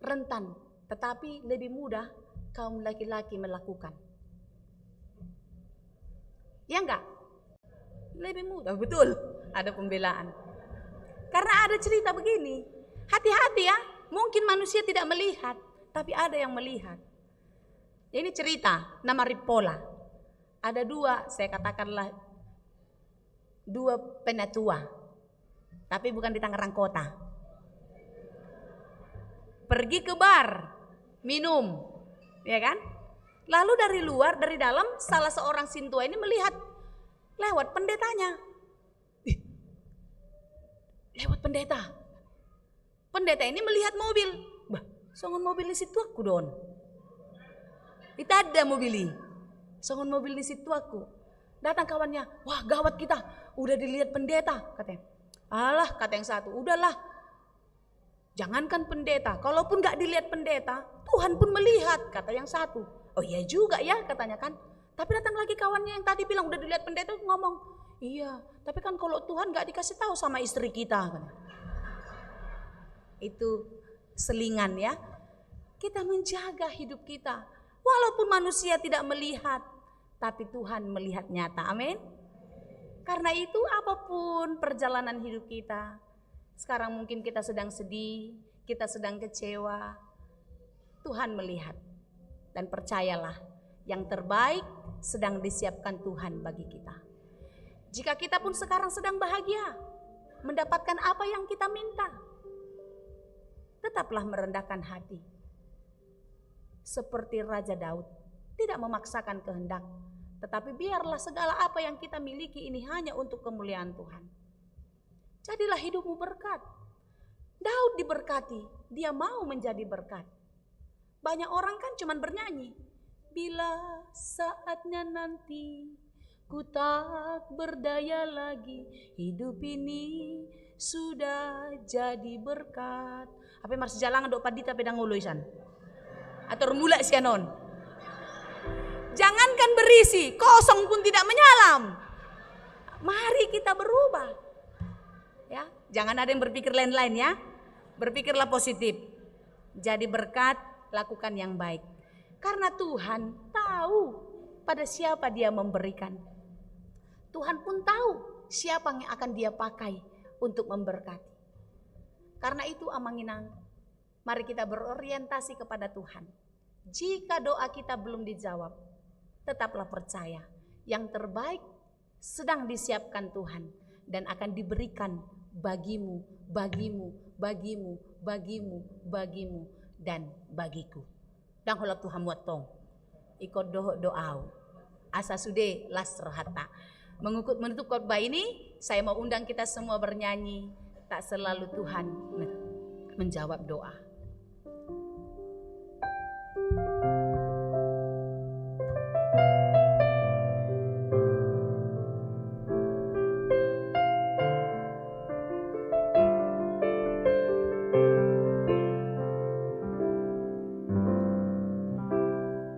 Rentan. Tetapi lebih mudah kaum laki-laki melakukan. Ya enggak? Lebih mudah, betul. Ada pembelaan. Karena ada cerita begini, hati-hati ya, mungkin manusia tidak melihat, tapi ada yang melihat. Ini cerita, nama Ripola. Ada dua, saya katakanlah dua penatua, tapi bukan di Tangerang Kota. Pergi ke bar, minum, ya kan? Lalu dari luar, dari dalam, salah seorang sintua ini melihat lewat pendetanya. Lewat pendeta. Pendeta ini melihat mobil. Bah, songon mobil di situ aku don. Itu ada mobil. Songon mobil di situ aku. Datang kawannya, wah gawat kita, udah dilihat pendeta, katanya. Alah, kata yang satu, udahlah. Jangankan pendeta, kalaupun gak dilihat pendeta, Tuhan pun melihat, kata yang satu. Oh iya juga ya, katanya kan. Tapi datang lagi kawannya yang tadi bilang udah dilihat pendeta, ngomong, iya, tapi kan kalau Tuhan gak dikasih tahu sama istri kita. Katanya. Itu selingan ya. Kita menjaga hidup kita. Walaupun manusia tidak melihat, tapi Tuhan melihat nyata. Amin. Karena itu apapun perjalanan hidup kita, sekarang mungkin kita sedang sedih, kita sedang kecewa, Tuhan melihat. Dan percayalah, yang terbaik sedang disiapkan Tuhan bagi kita. Jika kita pun sekarang sedang bahagia, mendapatkan apa yang kita minta, tetaplah merendahkan hati. Seperti Raja Daud, tidak memaksakan kehendak, tetapi biarlah segala apa yang kita miliki ini hanya untuk kemuliaan Tuhan. Jadilah hidupmu berkat. Daud diberkati, dia mau menjadi berkat. Banyak orang kan cuma bernyanyi, bila saatnya nanti ku tak berdaya lagi, hidup ini sudah jadi berkat. Apa masih jalan dok padita pedang uluisan? Atau mulai sianon? Jangankan berisi, kosong pun tidak menyalam. Mari kita berubah. Ya, jangan ada yang berpikir lain-lain ya. Berpikirlah positif. Jadi berkat, lakukan yang baik. Karena Tuhan tahu pada siapa Dia memberikan. Tuhan pun tahu siapa yang akan Dia pakai untuk memberkati. Karena itu Amanginang, mari kita berorientasi kepada Tuhan. Jika doa kita belum dijawab, tetaplah percaya yang terbaik sedang disiapkan Tuhan dan akan diberikan bagimu, bagimu, bagimu, bagimu, bagimu, dan bagiku. Dan kalau Tuhan buat tong, ikut doa, asa sude lasrohata. Menutup khotbah ini, saya mau undang kita semua bernyanyi. Tak selalu Tuhan menjawab doa.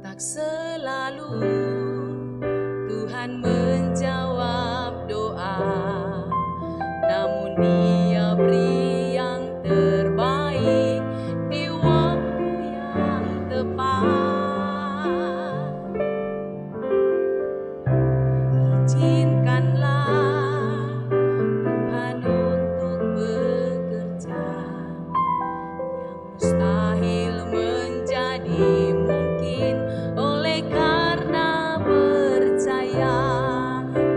Tak selalu Tuhan menjawab doa, namun Dia beri yang terbaik di waktu yang tepat. Izinkanlah Tuhan untuk bekerja, yang mustahil menjadi mungkin oleh karena percaya.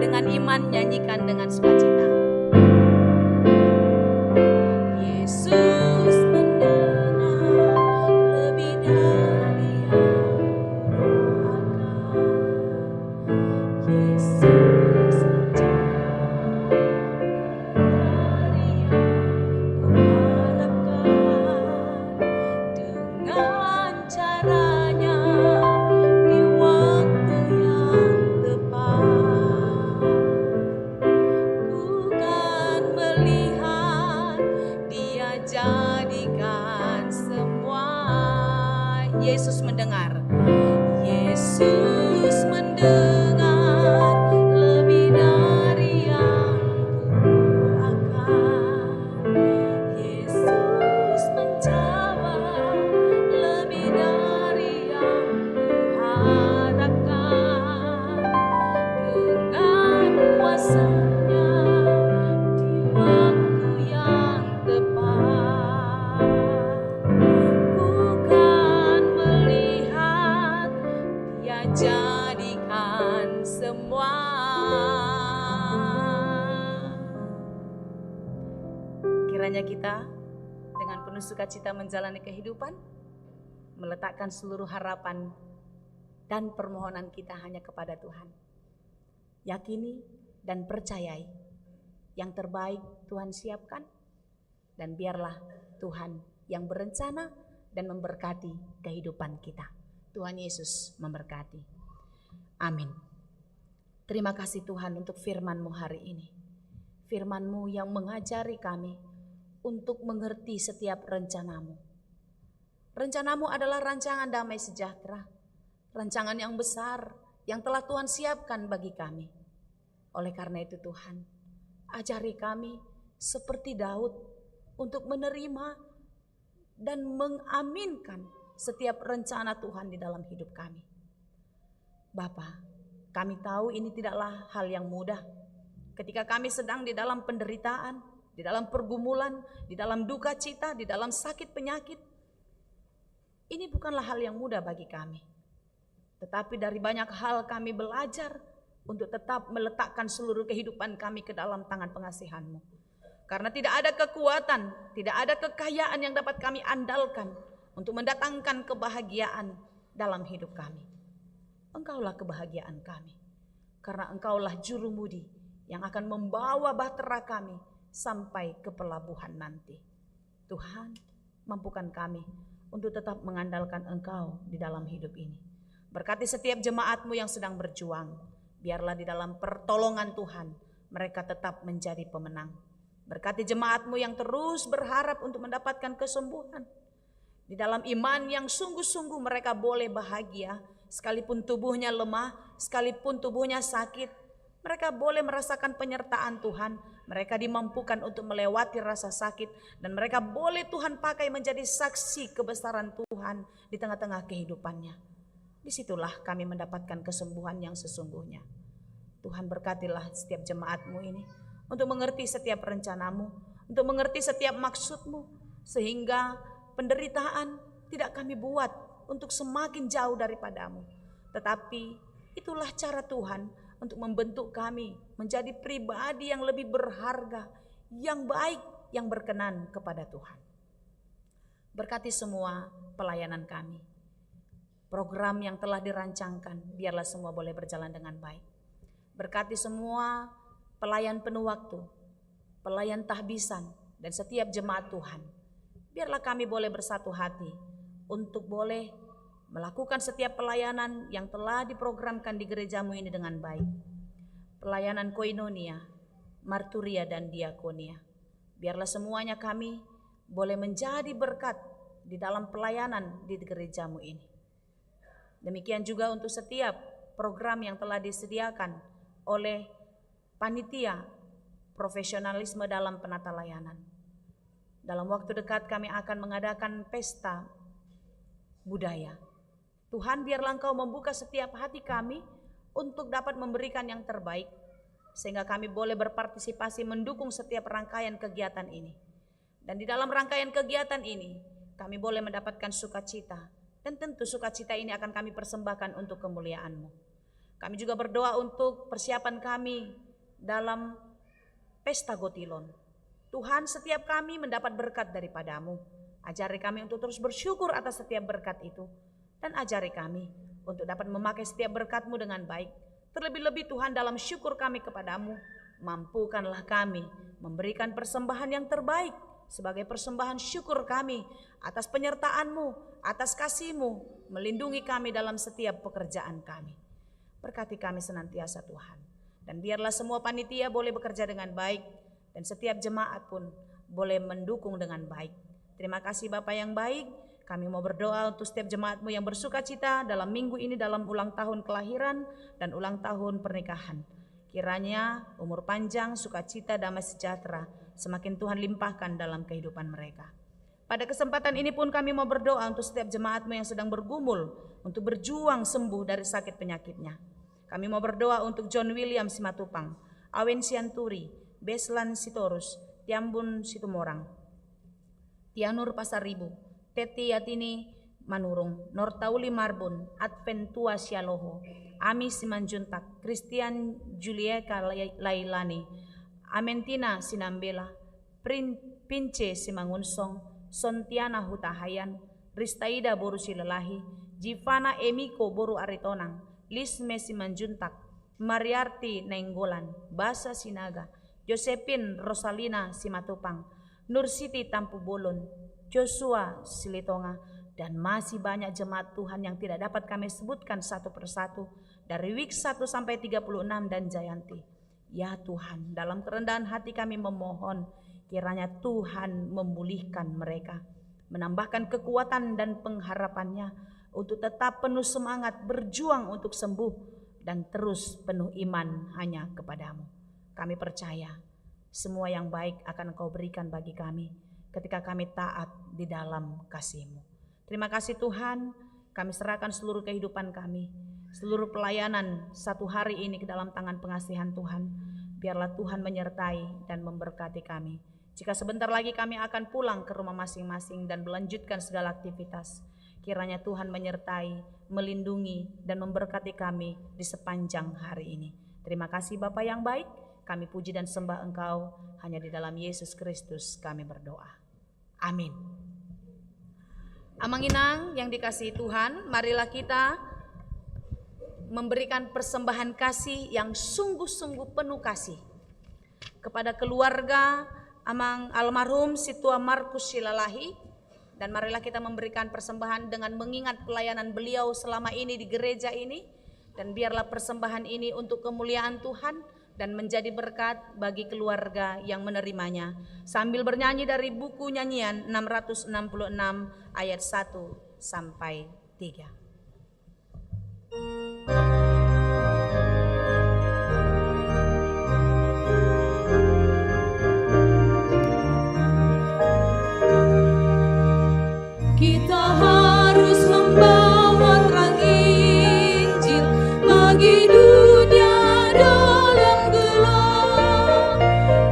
Dengan iman nyanyikan dengan sukacita. Yesus mendengar lebih dari yang kudoakan. Yesus menjawab dari yang kuharapkan. Dengan caranya di waktu yang tepat, ku kan melihat Dia jadikan semua. Yesus mendengar. Yesus mendengar lebih dari yang kudoakan. Yesus menjawab lebih dari yang kuharapkan. Dengan kuasa-Nya di waktu yang Kiranya kita dengan penuh sukacita menjalani kehidupan, meletakkan seluruh harapan dan permohonan kita hanya kepada Tuhan. Yakini dan percayai yang terbaik Tuhan siapkan, dan biarlah Tuhan yang berencana dan memberkati kehidupan kita. Tuhan Yesus memberkati. Amin. Terima kasih Tuhan untuk firman-Mu hari ini. Firman-Mu yang mengajari kami untuk mengerti setiap rencana-Mu. Rencana-Mu adalah rancangan damai sejahtera, rancangan yang besar yang telah Tuhan siapkan bagi kami. Oleh karena itu Tuhan, ajari kami seperti Daud untuk menerima dan mengaminkan setiap rencana Tuhan di dalam hidup kami. Bapa, kami tahu ini tidaklah hal yang mudah. Ketika kami sedang di dalam penderitaan, di dalam pergumulan, di dalam duka cita, di dalam sakit penyakit, ini bukanlah hal yang mudah bagi kami. Tetapi dari banyak hal kami belajar untuk tetap meletakkan seluruh kehidupan kami ke dalam tangan pengasihan-Mu. Karena tidak ada kekuatan, tidak ada kekayaan yang dapat kami andalkan untuk mendatangkan kebahagiaan dalam hidup kami. Engkaulah kebahagiaan kami. Karena Engkaulah jurumudi yang akan membawa bahtera kami sampai ke pelabuhan nanti. Tuhan, mampukan kami untuk tetap mengandalkan Engkau di dalam hidup ini. Berkati setiap jemaat-Mu yang sedang berjuang. Biarlah di dalam pertolongan Tuhan mereka tetap menjadi pemenang. Berkati jemaat-Mu yang terus berharap untuk mendapatkan kesembuhan. Di dalam iman yang sungguh-sungguh mereka boleh bahagia, sekalipun tubuhnya lemah, sekalipun tubuhnya sakit. Mereka boleh merasakan penyertaan Tuhan. Mereka dimampukan untuk melewati rasa sakit. Dan mereka boleh Tuhan pakai menjadi saksi kebesaran Tuhan di tengah-tengah kehidupannya. Disitulah kami mendapatkan kesembuhan yang sesungguhnya. Tuhan berkatilah setiap jemaat-Mu ini untuk mengerti setiap rencana-Mu, untuk mengerti setiap maksud-Mu, sehingga penderitaan tidak kami buat untuk semakin jauh daripada-Mu. Tetapi itulah cara Tuhan untuk membentuk kami menjadi pribadi yang lebih berharga, yang baik, yang berkenan kepada Tuhan. Berkati semua pelayanan kami. Program yang telah dirancangkan, biarlah semua boleh berjalan dengan baik. Berkati semua pelayan penuh waktu, pelayan tahbisan, dan setiap jemaat Tuhan. Biarlah kami boleh bersatu hati untuk boleh melakukan setiap pelayanan yang telah diprogramkan di gereja-Mu ini dengan baik. Pelayanan koinonia, marturia, dan diakonia. Biarlah semuanya kami boleh menjadi berkat di dalam pelayanan di gereja-Mu ini. Demikian juga untuk setiap program yang telah disediakan oleh panitia profesionalisme dalam penata layanan. Dalam waktu dekat kami akan mengadakan pesta budaya. Tuhan, biarlah Engkau membuka setiap hati kami untuk dapat memberikan yang terbaik, sehingga kami boleh berpartisipasi mendukung setiap rangkaian kegiatan ini. Dan di dalam rangkaian kegiatan ini, kami boleh mendapatkan sukacita, dan tentu sukacita ini akan kami persembahkan untuk kemuliaan-Mu. Kami juga berdoa untuk persiapan kami dalam pesta Gotilon. Tuhan, setiap kami mendapat berkat daripada-Mu. Ajari kami untuk terus bersyukur atas setiap berkat itu. Dan ajari kami untuk dapat memakai setiap berkat-Mu dengan baik. Terlebih-lebih Tuhan, dalam syukur kami kepada-Mu, mampukanlah kami memberikan persembahan yang terbaik sebagai persembahan syukur kami atas penyertaan-Mu, atas kasih-Mu, melindungi kami dalam setiap pekerjaan kami. Berkati kami senantiasa Tuhan. Dan biarlah semua panitia boleh bekerja dengan baik, dan setiap jemaat pun boleh mendukung dengan baik. Terima kasih Bapa yang baik. Kami mau berdoa untuk setiap jemaat-Mu yang bersuka cita dalam minggu ini, dalam ulang tahun kelahiran dan ulang tahun pernikahan. Kiranya umur panjang, sukacita, damai sejahtera semakin Tuhan limpahkan dalam kehidupan mereka. Pada kesempatan ini pun kami mau berdoa untuk setiap jemaat-Mu yang sedang bergumul untuk berjuang sembuh dari sakit penyakitnya. Kami mau berdoa untuk John William Simatupang, Awen Sianturi, Beslan Sitorus, Tiambun Situmorang, Tianur Pasaribu, Teti Yatini Manurung, Nortauli Marbun, Adventua Sialoho, Ami Simanjuntak, Christian Julieka Lailani, Amentina Sinambela, Pince Simangunsong, Sontiana Hutahayan, Ristaida Boru Silelahi, Jivana Emiko Boru Aritonang, Lisme Simanjuntak, Mariarti Nainggolan, Basa Sinaga, Josephine Rosalina Simatupang, Nursiti Tampu Bolon, Joshua Silitonga, dan masih banyak jemaat Tuhan yang tidak dapat kami sebutkan satu persatu dari week 1 sampai 36 dan Jayanti. Ya Tuhan, dalam kerendahan hati kami memohon kiranya Tuhan memulihkan mereka, menambahkan kekuatan dan pengharapannya untuk tetap penuh semangat berjuang untuk sembuh dan terus penuh iman hanya kepadamu. Kami percaya semua yang baik akan Engkau berikan bagi kami ketika kami taat di dalam kasih-Mu. Terima kasih Tuhan, kami serahkan seluruh kehidupan kami, seluruh pelayanan satu hari ini ke dalam tangan pengasihan Tuhan. Biarlah Tuhan menyertai dan memberkati kami. Jika sebentar lagi kami akan pulang ke rumah masing-masing dan melanjutkan segala aktivitas, kiranya Tuhan menyertai, melindungi, dan memberkati kami di sepanjang hari ini. Terima kasih Bapa yang baik, kami puji dan sembah Engkau, hanya di dalam Yesus Kristus kami berdoa. Amin. Amanginang yang dikasihi Tuhan, marilah kita memberikan persembahan kasih yang sungguh-sungguh penuh kasih kepada keluarga Amang almarhum Situa Markus Silalahi, dan marilah kita memberikan persembahan dengan mengingat pelayanan beliau selama ini di gereja ini, dan biarlah persembahan ini untuk kemuliaan Tuhan dan menjadi berkat bagi keluarga yang menerimanya. Sambil bernyanyi dari buku nyanyian 666 ayat 1 sampai 3. Kita harus membawa terang Injil bagi dunia dalam gelap,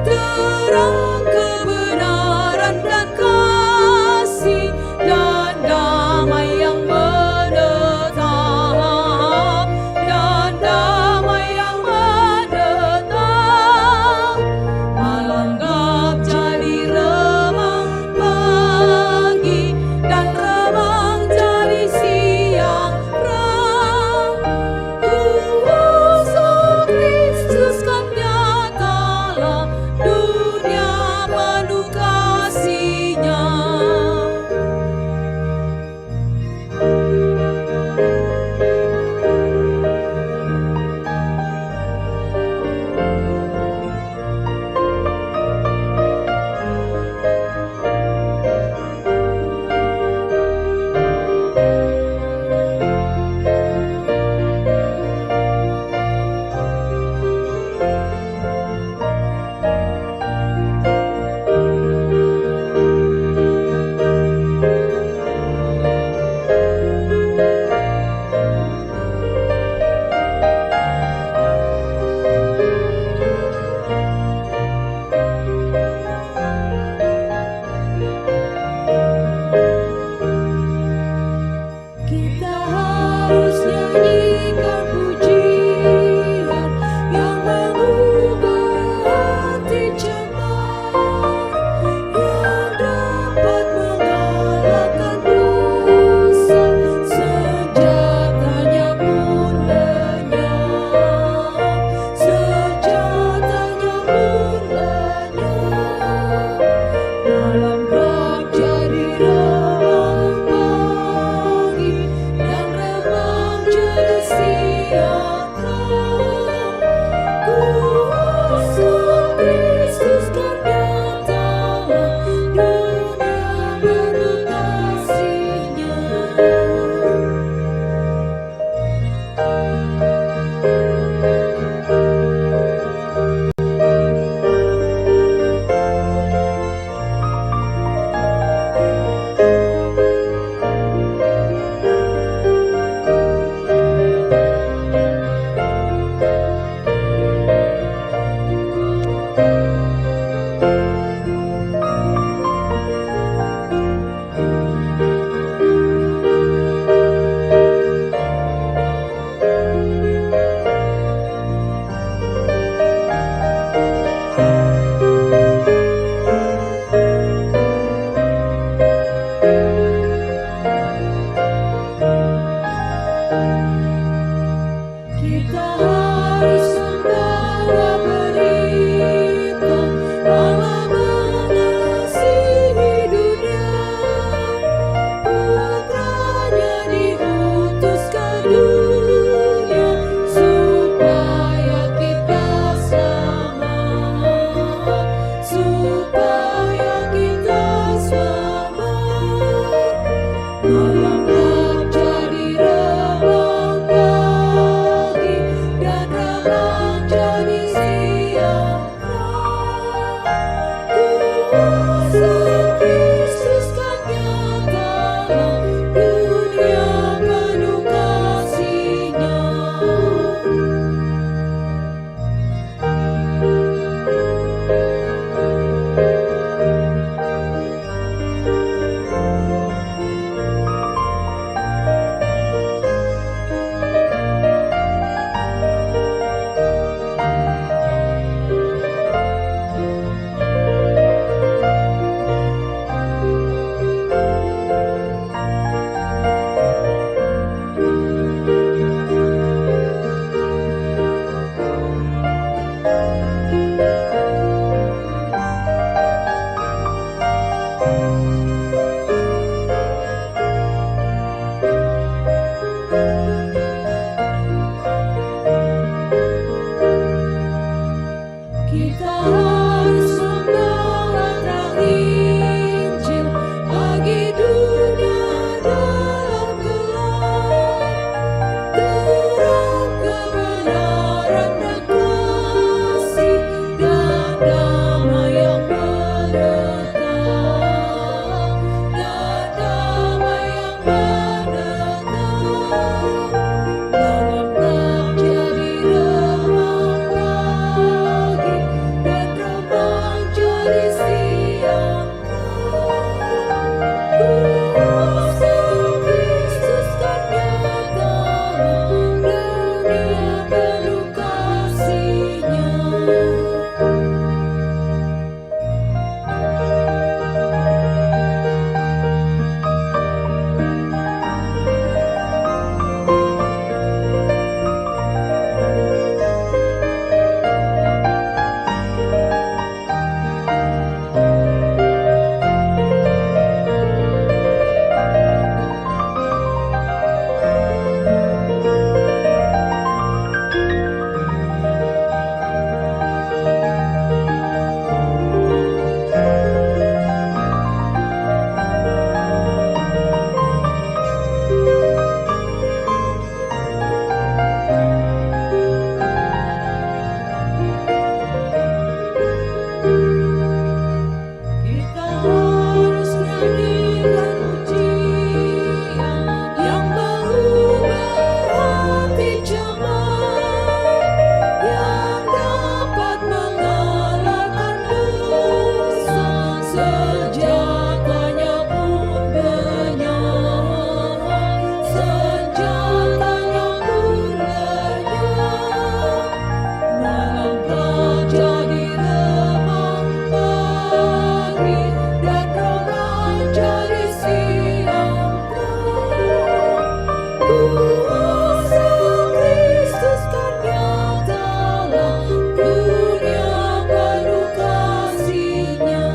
terang kebenaran dan kasih dan damai yang menetap, dan damai yang menetap. Malam gelap jadi remang pagi, dan remang jadi siang terang. Kuasa Kristus kan nyatalah, dunia penuh kasih-Nya. Kita harus nyanyikan pujian yang mengubah hati cemar, yang dapat mengalahkan dosa, senjatanya pun lenyap, senjatanya pun lenyap. Malam gelap jadi remang pagi, dan remang jadi siang terang. Kuasa Kristus kan nyatalah, dunia penuh kasih-Nya. Kita harus membawa terang Injil bagi dunia dalam gelap. Terang kebenaran dan kasih dan damai yang menetap. Dan damai yang menetap. Malam gelap jadi remang lagi, dan remang jadi siang terang. Kuasa Kristus kan datang, dunia penuh kasih-Nya. Kita harus nyanyikan pujian yang mengubah hati jemaat, yang dapat mengalahkan dosa, senjatanya pun benyama, senjatanya pun lenyap. Malam gelap jadi remang pagi, dan remang jadi siang terang. Kuasa Kristus kan nyatalah, dunia penuh kasih-Nya.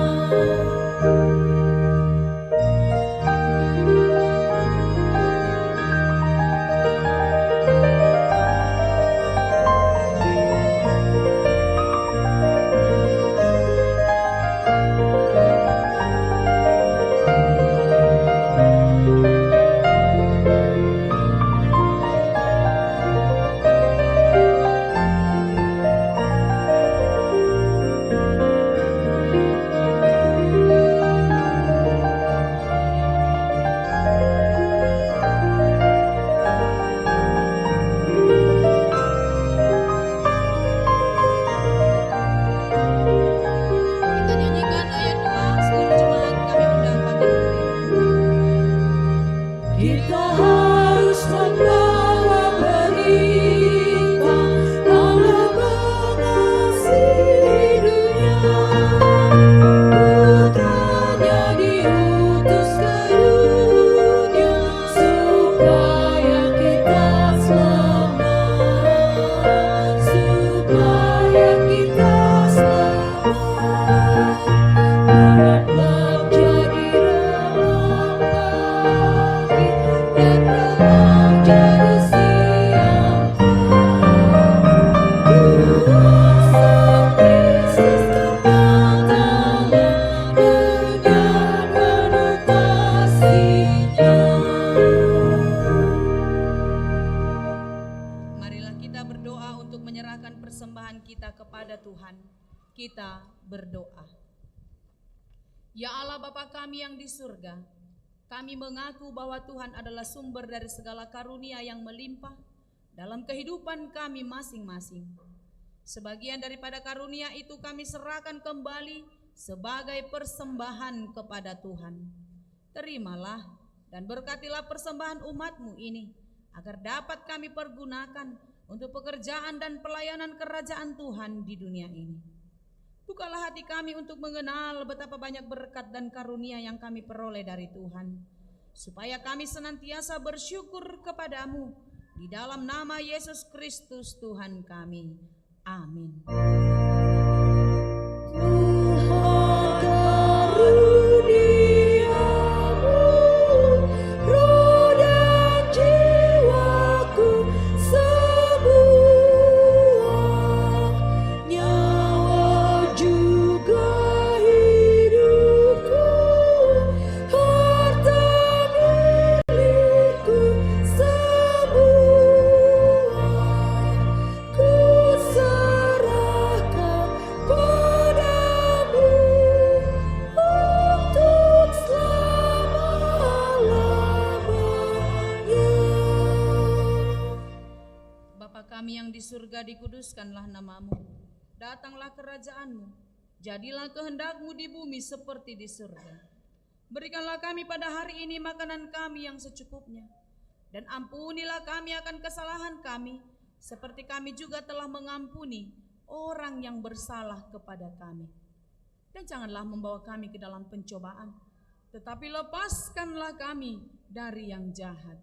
Kita nyanyikan ayat 2, seluruh jemaat kami undang bangkit berdiri. Kita harus membawa berita Allah mengasihi dunia. Putranya diutus ke dunia supaya kita selamat, supaya kita selamat. Malam gelap jadi remang pagi, dan remang jadi siang terang. Kuasa Kristus kan datang, dunia penuh kasih-Nya. Marilah kita berdoa untuk menyerahkan persembahan kita kepada Tuhan. Kita berdoa. Ya Allah Bapa kami yang di surga, kami mengaku bahwa Tuhan adalah sumber dari segala karunia yang melimpah dalam kehidupan kami masing-masing. Sebagian daripada karunia itu kami serahkan kembali sebagai persembahan kepada Tuhan. Terimalah dan berkatilah persembahan umat-Mu ini, agar dapat kami pergunakan untuk pekerjaan dan pelayanan kerajaan Tuhan di dunia ini. Bukalah hati kami untuk mengenal betapa banyak berkat dan karunia yang kami peroleh dari Tuhan, supaya kami senantiasa bersyukur kepadamu di dalam nama Yesus Kristus Tuhan kami. Amin. Nyawa surga dikuduskanlah namamu. Datanglah kerajaanmu. Jadilah kehendakmu di bumi seperti di surga. Berikanlah kami pada hari ini makanan kami yang secukupnya. Dan ampunilah kami akan kesalahan kami, seperti kami juga telah mengampuni orang yang bersalah kepada kami. Dan janganlah membawa kami ke dalam pencobaan, tetapi lepaskanlah kami dari yang jahat.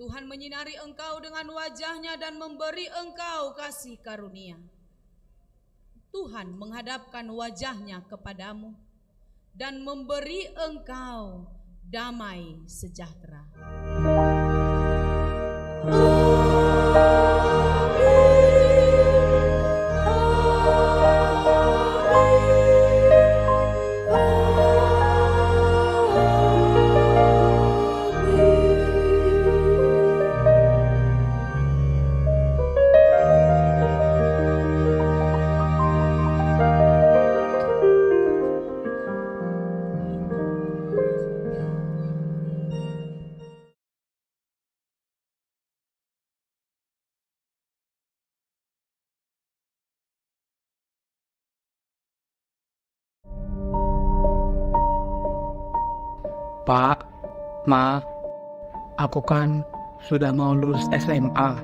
Tuhan menyinari engkau dengan wajah-Nya dan memberi engkau kasih karunia. Tuhan menghadapkan wajah-Nya kepadamu dan memberi engkau damai sejahtera. Pak, Ma, aku kan sudah mau lulus SMA.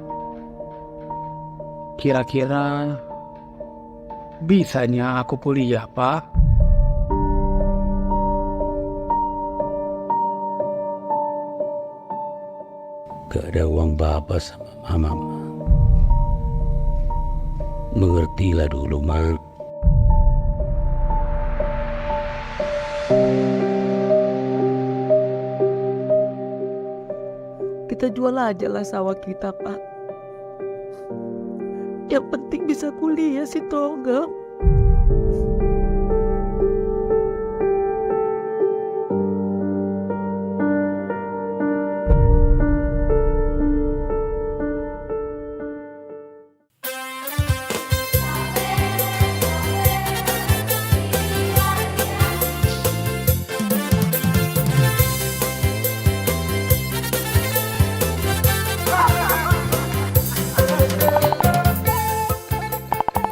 Kira-kira bisanya aku kuliah, Pak? Gak ada uang Bapak sama Mama. Mengertilah dulu, Mak. Kita jual aja lah sawah kita, Pak. Yang penting bisa kuliah si Tonggam.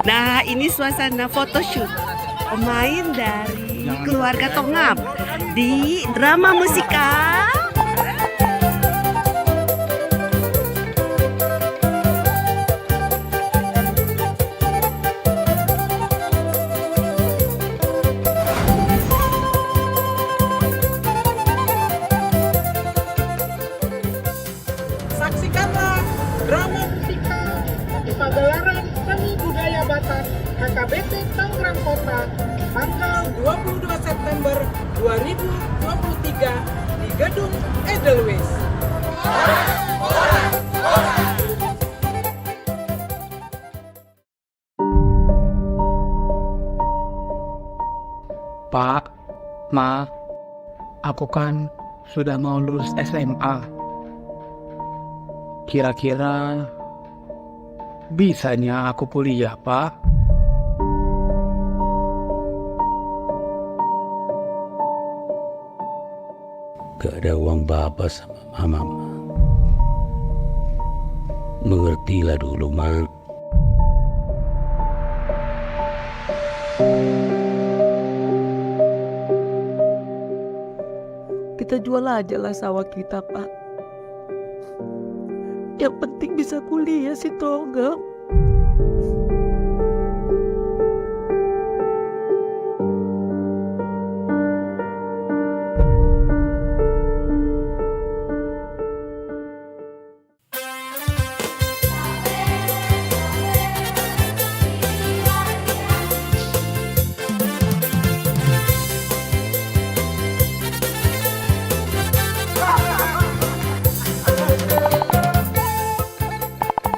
Nah, ini suasana photoshoot pemain dari keluarga Tongam di drama musikal. Saksikanlah drama musikal di pagelaran Seni Budaya Batak HKBP Tangerang Kota tanggal 22 September 2023 di Gedung Edelweiss. Pak, Ma, aku kan sudah mau lulus SMA. Kira-kira bisanya aku kuliah, Pak? Gak ada uang Bapak sama Mama. Mengertilah dulu, Mak. Kita jual aja lah sawah kita, Pak. Yang penting bisa kuliah si Tonggam.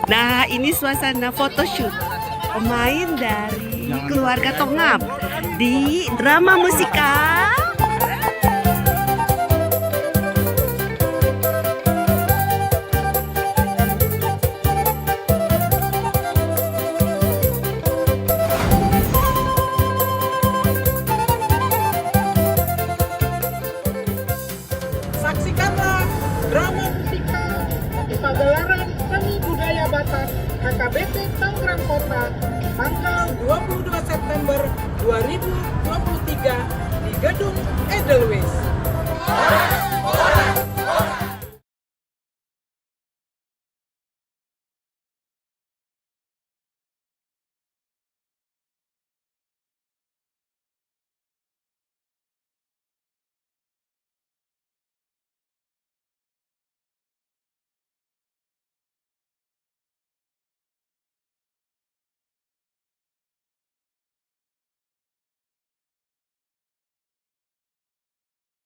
Nah, ini suasana photoshoot pemain dari keluarga Tongam di drama musikal Saksikanlah drama musikal di pagelaran Seni Budaya Batak HKBP Tangerang Kota tanggal 22 September 2023 di Gedung Edelweiss.